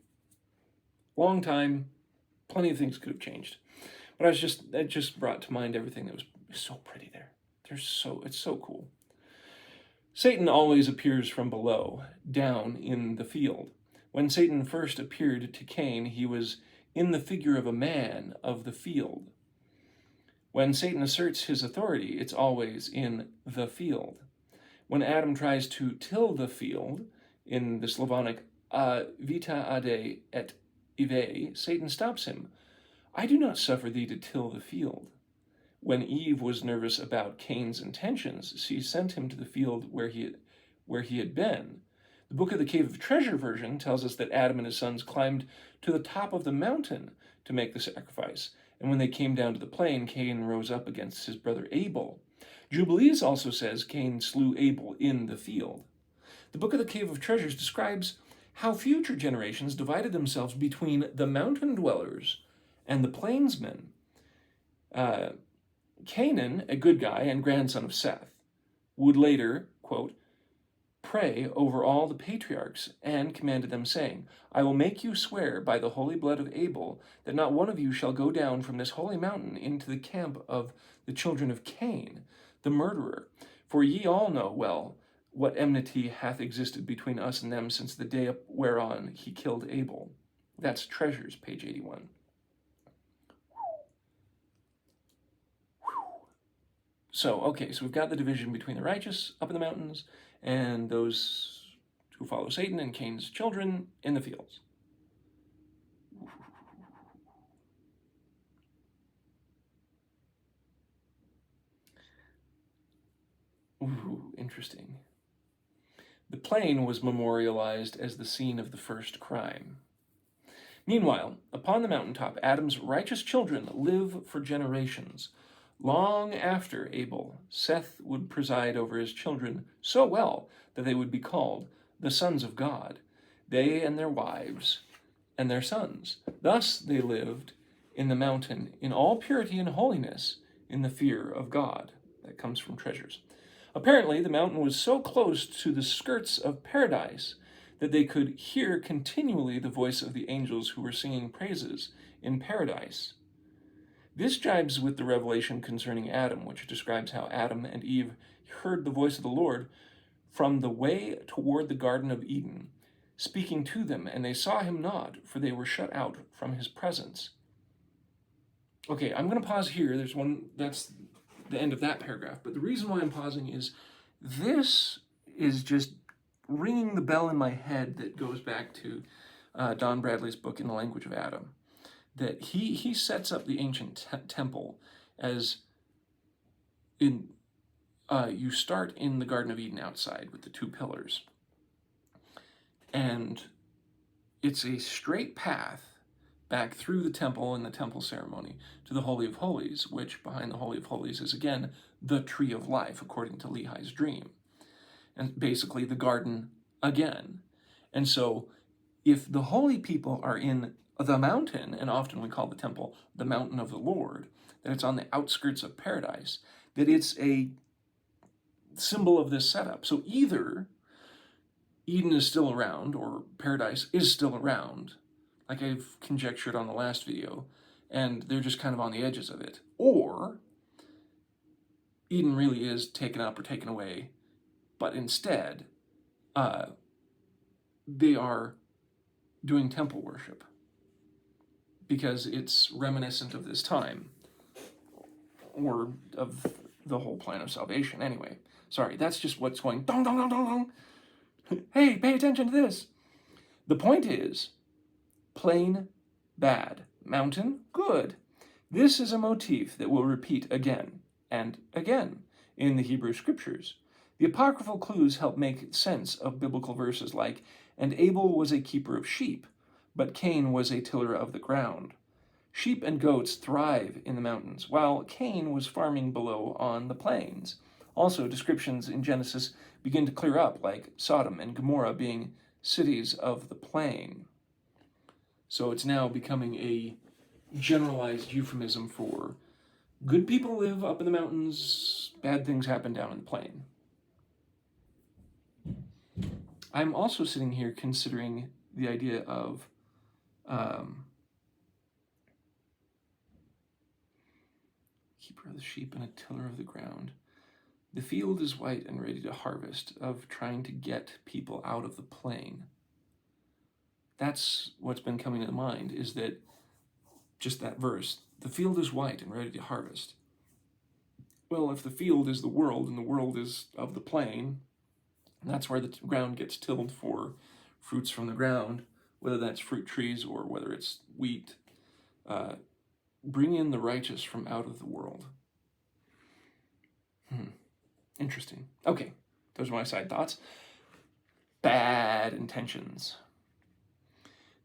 long time, plenty of things could have changed. But it just brought to mind everything that was so pretty there. It's so cool. Satan always appears from below, down in the field. When Satan first appeared to Cain, he was in the figure of a man of the field. When Satan asserts his authority, it's always in the field. When Adam tries to till the field, in the Slavonic vita ade et ive, Satan stops him. I do not suffer thee to till the field. When Eve was nervous about Cain's intentions, she sent him to the field where he had been. The Book of the Cave of Treasure version tells us that Adam and his sons climbed to the top of the mountain to make the sacrifice, and when they came down to the plain, Cain rose up against his brother Abel. Jubilees also says Cain slew Abel in the field. The Book of the Cave of Treasures describes how future generations divided themselves between the mountain dwellers and the plainsmen. Canaan, a good guy and grandson of Seth, would later, quote, pray over all the patriarchs and commanded them, saying, I will make you swear by the holy blood of Abel that not one of you shall go down from this holy mountain into the camp of the children of Cain, the murderer. For ye all know well what enmity hath existed between us and them since the day whereon he killed Abel. That's Treasures, page 81. So we've got the division between the righteous up in the mountains and those who follow Satan and Cain's children in the fields. Ooh, interesting. The plain was memorialized as the scene of the first crime. Meanwhile, upon the mountaintop, Adam's righteous children live for generations. Long after Abel, Seth would preside over his children so well that they would be called the sons of God, they and their wives and their sons. Thus they lived in the mountain in all purity and holiness in the fear of God. That comes from Treasures. Apparently, the mountain was so close to the skirts of paradise that they could hear continually the voice of the angels who were singing praises in paradise. This jibes with the revelation concerning Adam, which describes how Adam and Eve heard the voice of the Lord from the way toward the Garden of Eden, speaking to them, and they saw him not, for they were shut out from his presence. Okay, I'm going to pause here. That's the end of that paragraph. But the reason why I'm pausing is this is just ringing the bell in my head that goes back to Don Bradley's book, In the Language of Adam. That he sets up the ancient temple as you start in the Garden of Eden outside with the two pillars. And it's a straight path back through the temple and the temple ceremony to the Holy of Holies, which behind the Holy of Holies is again the tree of life, according to Lehi's dream. And basically the garden again. And so if the holy people are in the mountain, and often we call the temple the mountain of the Lord, that it's on the outskirts of paradise, that it's a symbol of this setup. So either Eden is still around or paradise is still around, like I've conjectured on the last video, and they're just kind of on the edges of it. Or Eden really is taken up or taken away, but instead they are doing temple worship because it's reminiscent of this time or of the whole plan of salvation. Anyway, sorry, that's just what's going dong, dong, dong, dong, dong. Hey, pay attention to this. The point is, plain, bad. Mountain, good. This is a motif that will repeat again and again in the Hebrew Scriptures. The apocryphal clues help make sense of biblical verses like, and Abel was a keeper of sheep, but Cain was a tiller of the ground. Sheep and goats thrive in the mountains, while Cain was farming below on the plains. Also, descriptions in Genesis begin to clear up, like Sodom and Gomorrah being cities of the plain. So it's now becoming a generalized euphemism for good people live up in the mountains, bad things happen down in the plain. I'm also sitting here considering the idea of keeper of the sheep and a tiller of the ground. The field is white and ready to harvest, of trying to get people out of the plain. That's what's been coming to mind, is that just that verse, the field is white and ready to harvest. Well, if the field is the world and the world is of the plain, that's where the ground gets tilled for fruits from the ground, whether that's fruit trees or whether it's wheat. Bring in the righteous from out of the world. Interesting. Okay, those are my side thoughts. Bad intentions.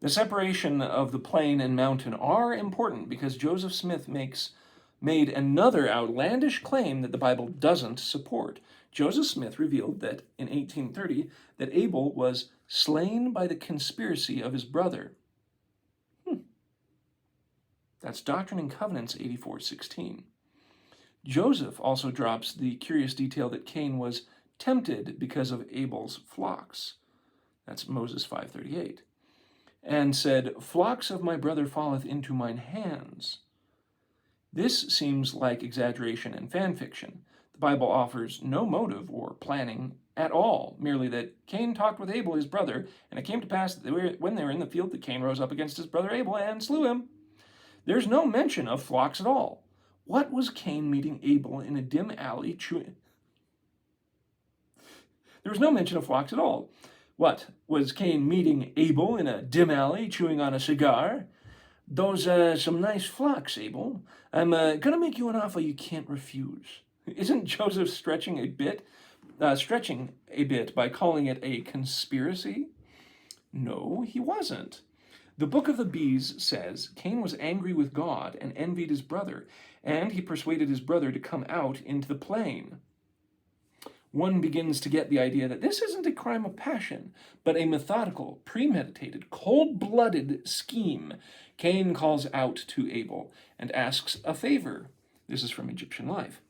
The separation of the plain and mountain are important because Joseph Smith made another outlandish claim that the Bible doesn't support. Joseph Smith revealed that in 1830 that Abel was slain by the conspiracy of his brother. That's Doctrine and Covenants 84:16. Joseph also drops the curious detail that Cain was tempted because of Abel's flocks. That's Moses 5:38. And said, "Flocks of my brother falleth into mine hands." This seems like exaggeration and fan fiction. The Bible offers no motive or planning at all, merely that Cain talked with Abel, his brother, and it came to pass that when they were in the field, that Cain rose up against his brother Abel and slew him. There's no mention of flocks at all. What was Cain meeting Abel in a dim alley chewing? There was no mention of flocks at all. What, was Cain meeting Abel in a dim alley chewing on a cigar? "Those some nice flocks, Abel. I'm gonna make you an offer you can't refuse." Isn't Joseph stretching a bit by calling it a conspiracy? No, he wasn't. The Book of the Bees says Cain was angry with God and envied his brother, and he persuaded his brother to come out into the plain. One begins to get the idea that this isn't a crime of passion, but a methodical, premeditated, cold-blooded scheme. Cain calls out to Abel and asks a favor. This is from Egyptian Life.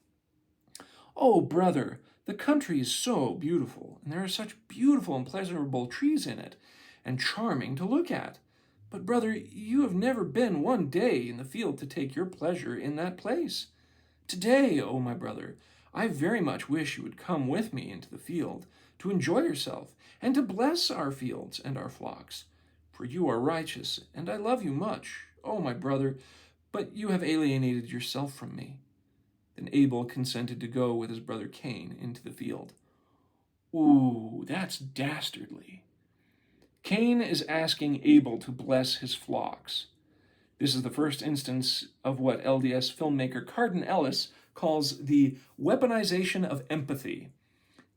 "Oh, brother, the country is so beautiful, and there are such beautiful and pleasurable trees in it, and charming to look at. But, brother, you have never been one day in the field to take your pleasure in that place. Today, oh, my brother, I very much wish you would come with me into the field to enjoy yourself and to bless our fields and our flocks. For you are righteous, and I love you much, oh, my brother, but you have alienated yourself from me." Then Abel consented to go with his brother Cain into the field. Ooh, that's dastardly. Cain is asking Abel to bless his flocks. This is the first instance of what LDS filmmaker Carden Ellis calls the weaponization of empathy.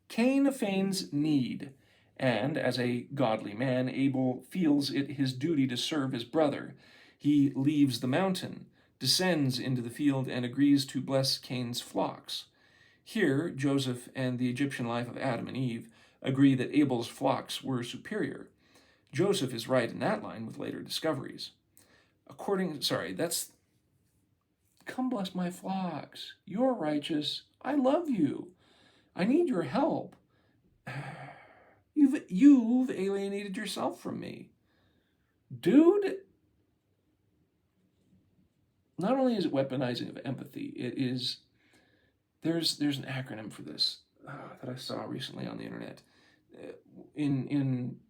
Cain feigns need, and as a godly man, Abel feels it his duty to serve his brother. He leaves the mountain, descends into the field, and agrees to bless Cain's flocks. Here, Joseph and the Egyptian life of Adam and Eve agree that Abel's flocks were superior. Joseph is right in that line with later discoveries. That's "Come bless my flocks. You're righteous. I love you. I need your help. You've alienated yourself from me." Dude, not only is it weaponizing of empathy, there's an acronym for this that I saw recently on the internet. In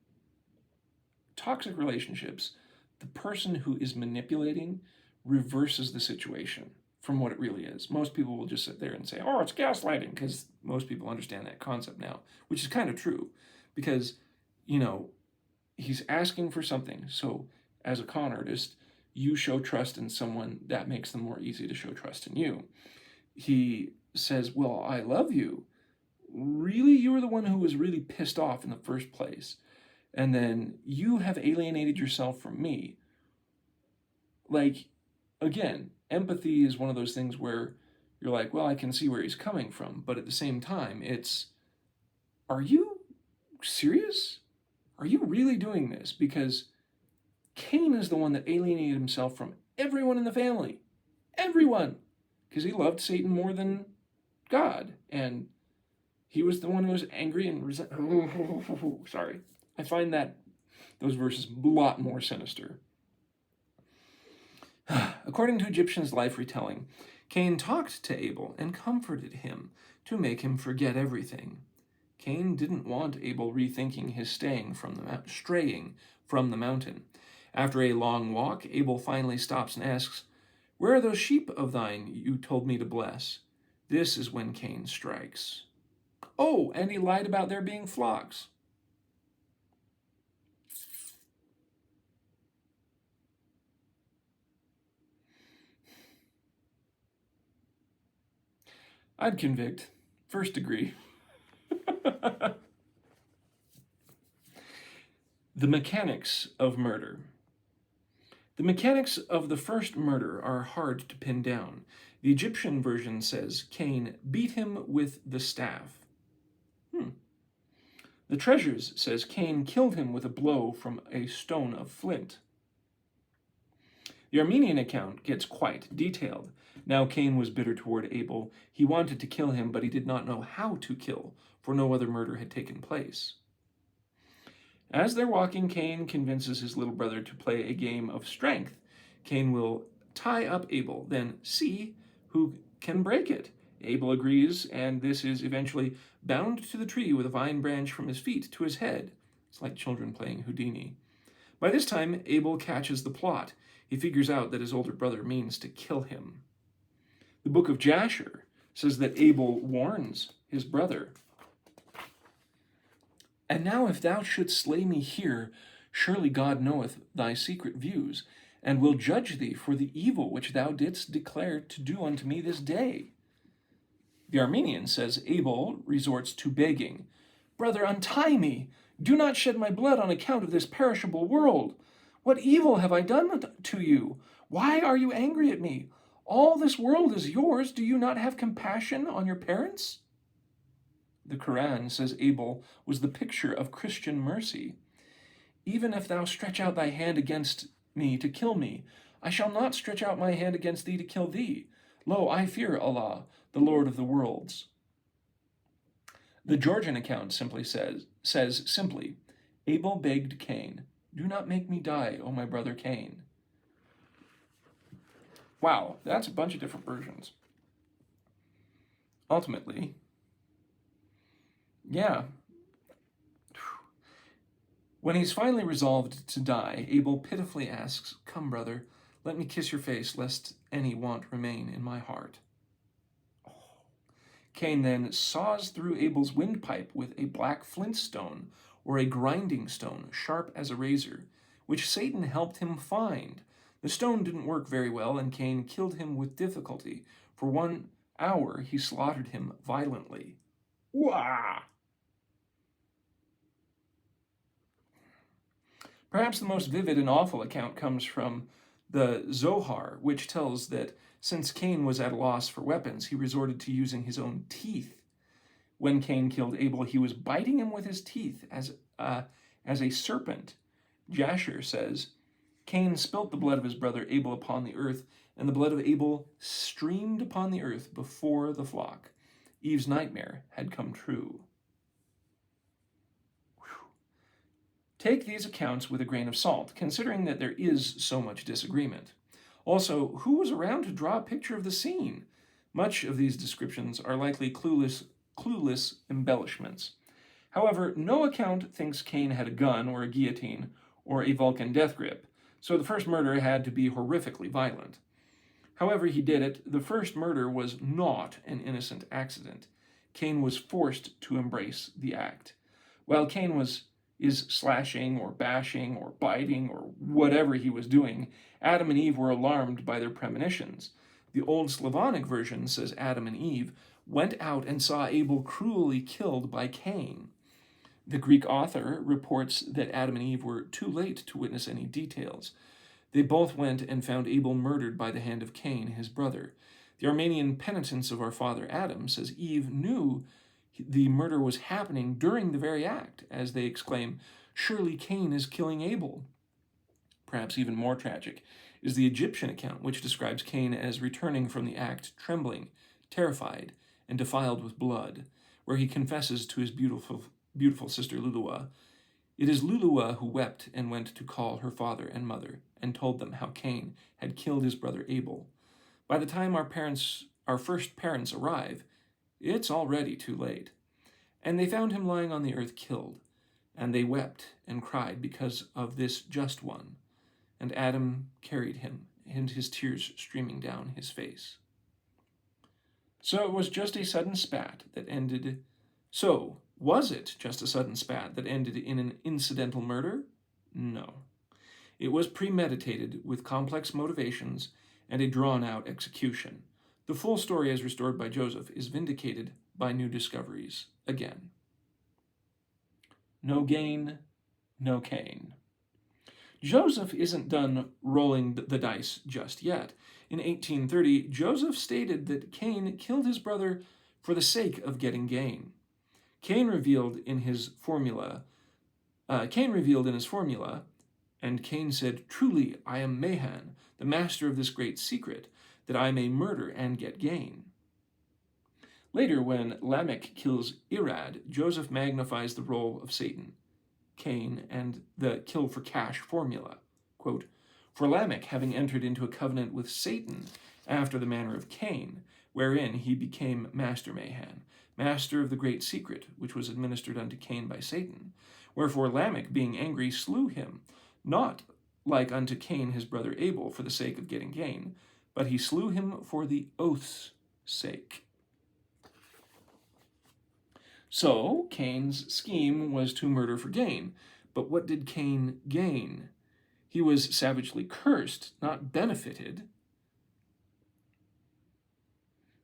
toxic relationships, the person who is manipulating reverses the situation from what it really is. Most people will just sit there and say, "Oh, it's gaslighting," because most people understand that concept now, which is kind of true, because, he's asking for something. So as a con artist, you show trust in someone, that makes them more easy to show trust in you. He says, "Well, I love you." Really, you were the one who was really pissed off in the first place. And then you have alienated yourself from me. Again, empathy is one of those things where you're like, well, I can see where he's coming from. But at the same time, are you serious? Are you really doing this? Because Cain is the one that alienated himself from everyone in the family. Everyone. Because he loved Satan more than God. And he was the one who was angry and sorry. I find those verses a lot more sinister. According to Egyptians' life retelling, Cain talked to Abel and comforted him to make him forget everything. Cain didn't want Abel rethinking his straying from the mountain. After a long walk, Abel finally stops and asks, "Where are those sheep of thine you told me to bless?" This is when Cain strikes. Oh, and he lied about there being flocks. I'd convict. First degree. The mechanics of murder. The mechanics of the first murder are hard to pin down. The Egyptian version says Cain beat him with the staff. The Treasures says Cain killed him with a blow from a stone of flint. The Armenian account gets quite detailed. Now Cain was bitter toward Abel. He wanted to kill him, but he did not know how to kill, for no other murder had taken place. As they're walking, Cain convinces his little brother to play a game of strength. Cain will tie up Abel, then see who can break it. Abel agrees, and this is eventually bound to the tree with a vine branch from his feet to his head. It's like children playing Houdini. By this time, Abel catches the plot. He figures out that his older brother means to kill him. The book of Jasher says that Abel warns his brother, "And now if thou shouldst slay me here, surely God knoweth thy secret views, and will judge thee for the evil which thou didst declare to do unto me this day." The Armenian says Abel resorts to begging, "Brother, untie me. Do not shed my blood on account of this perishable world. What evil have I done to you? Why are you angry at me? All this world is yours. Do you not have compassion on your parents?" The Quran says Abel was the picture of Christian mercy. "Even if thou stretch out thy hand against me to kill me, I shall not stretch out my hand against thee to kill thee. Lo, I fear Allah, the Lord of the worlds." The Georgian account says simply, Abel begged Cain, "Do not make me die, O my brother Cain." Wow, that's a bunch of different versions. Ultimately, yeah. When he's finally resolved to die, Abel pitifully asks, "Come, brother, let me kiss your face, lest any want remain in my heart." Cain then saws through Abel's windpipe with a black flint stone, or a grinding stone, sharp as a razor, which Satan helped him find. The stone didn't work very well, and Cain killed him with difficulty. For 1 hour he slaughtered him violently. Wah! Perhaps the most vivid and awful account comes from the Zohar, which tells that since Cain was at a loss for weapons, he resorted to using his own teeth. When Cain killed Abel, he was biting him with his teeth as a serpent. Jasher says, Cain spilt the blood of his brother Abel upon the earth, and the blood of Abel streamed upon the earth before the flock. Eve's nightmare had come true. Whew. Take these accounts with a grain of salt, considering that there is so much disagreement. Also, who was around to draw a picture of the scene? Much of these descriptions are likely clueless embellishments. However, no account thinks Cain had a gun or a guillotine or a Vulcan death grip, so the first murder had to be horrifically violent. However he did it, the first murder was not an innocent accident. Cain was forced to embrace the act. While Cain is slashing or bashing or biting or whatever he was doing, Adam and Eve were alarmed by their premonitions. The old Slavonic version says Adam and Eve went out and saw Abel cruelly killed by Cain. The Greek author reports that Adam and Eve were too late to witness any details. They both went and found Abel murdered by the hand of Cain, his brother. The Armenian penitence of our father Adam says Eve knew the murder was happening during the very act, as they exclaim, "Surely Cain is killing Abel." Perhaps even more tragic is the Egyptian account, which describes Cain as returning from the act trembling, terrified, and defiled with blood, where he confesses to his beautiful sister Luluwa. It is Luluwa who wept and went to call her father and mother, and told them how Cain had killed his brother Abel. By the time our first parents arrive, it's already too late. And they found him lying on the earth killed, and they wept and cried because of this just one. And Adam carried him, and his tears streaming down his face. So it was just a sudden spat that ended... So, was it just a sudden spat that ended in an incidental murder? No. It was premeditated with complex motivations and a drawn-out execution. The full story as restored by Joseph is vindicated by new discoveries again. No gain, no Cain. Joseph isn't done rolling the dice just yet. In 1830, Joseph stated that Cain killed his brother for the sake of getting gain. Cain revealed in his formula, and Cain said, "Truly, I am Mahan, the master of this great secret, that I may murder and get gain." Later, when Lamech kills Irad, Joseph magnifies the role of Satan, Cain, and the kill for cash formula. Quote, "For Lamech, having entered into a covenant with Satan after the manner of Cain, wherein he became master Mahan, master of the great secret, which was administered unto Cain by Satan. Wherefore Lamech, being angry, slew him, not like unto Cain his brother Abel, for the sake of getting gain, but he slew him for the oath's sake." So, Cain's scheme was to murder for gain. But what did Cain gain? He was savagely cursed, not benefited.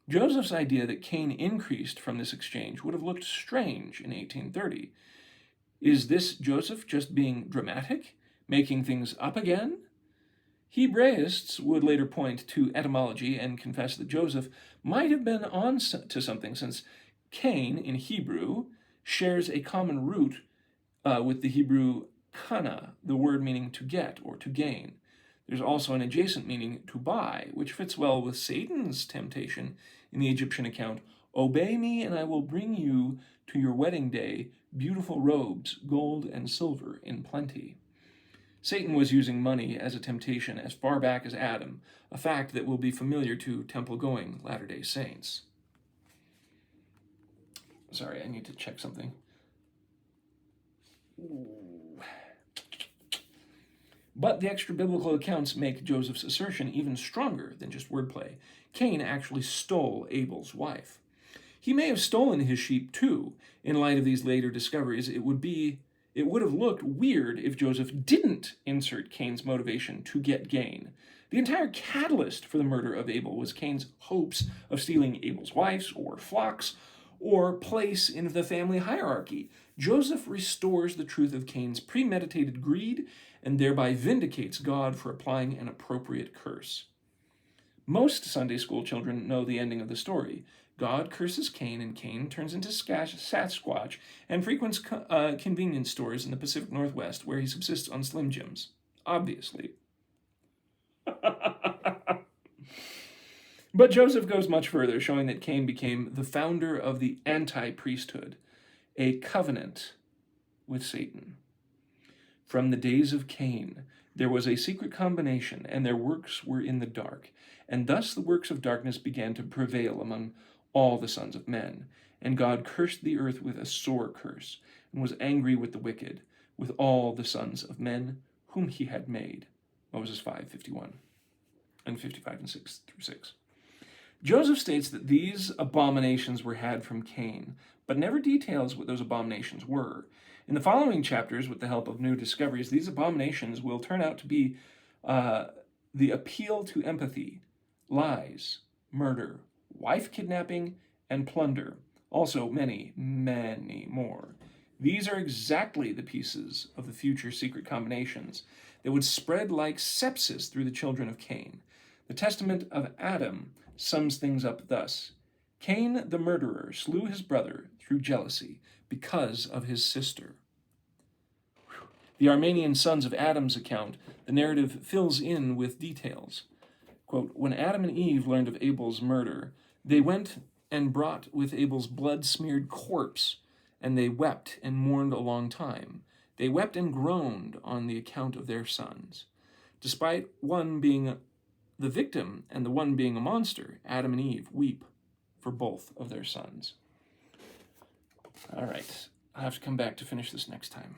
Joseph's idea that Cain increased from this exchange would have looked strange in 1830. Is this Joseph just being dramatic, making things up again? Hebraists would later point to etymology and confess that Joseph might have been on to something, since Cain, in Hebrew, shares a common root with the Hebrew kana, the word meaning to get or to gain. There's also an adjacent meaning, to buy, which fits well with Satan's temptation in the Egyptian account, "Obey me, and I will bring you to your wedding day beautiful robes, gold and silver in plenty." Satan was using money as a temptation as far back as Adam, a fact that will be familiar to temple-going Latter-day Saints. Sorry, I need to check something. But the extra-biblical accounts make Joseph's assertion even stronger than just wordplay. Cain actually stole Abel's wife. He may have stolen his sheep too. In light of these later discoveries, it would have looked weird if Joseph didn't insert Cain's motivation to get gain. The entire catalyst for the murder of Abel was Cain's hopes of stealing Abel's wives or flocks, or place in the family hierarchy. Joseph restores the truth of Cain's premeditated greed and thereby vindicates God for applying an appropriate curse. Most Sunday school children know the ending of the story. God curses Cain, and Cain turns into Sasquatch and frequents convenience stores in the Pacific Northwest, where he subsists on Slim Jims. Obviously. But Joseph goes much further, showing that Cain became the founder of the anti-priesthood, a covenant with Satan. From the days of Cain, there was a secret combination, and their works were in the dark. And thus the works of darkness began to prevail among all the sons of men. And God cursed the earth with a sore curse, and was angry with the wicked, with all the sons of men whom he had made. Moses 5:51 and 55 and 6 through 6. Joseph states that these abominations were had from Cain, but never details what those abominations were. In the following chapters, with the help of new discoveries, these abominations will turn out to be the appeal to empathy, lies, murder, wife kidnapping, and plunder. Also many, many more. These are exactly the pieces of the future secret combinations that would spread like sepsis through the children of Cain. The testament of Adam sums things up thus: Cain the murderer slew his brother through jealousy because of his sister. The Armenian Sons of Adam's account, the narrative fills in with details. Quote, when Adam and Eve learned of Abel's murder, they went and brought with Abel's blood-smeared corpse, and they wept and mourned a long time. They wept and groaned on the account of their sons. Despite one being the victim and the one being a monster, Adam and Eve weep for both of their sons. All right, I'll have to come back to finish this next time.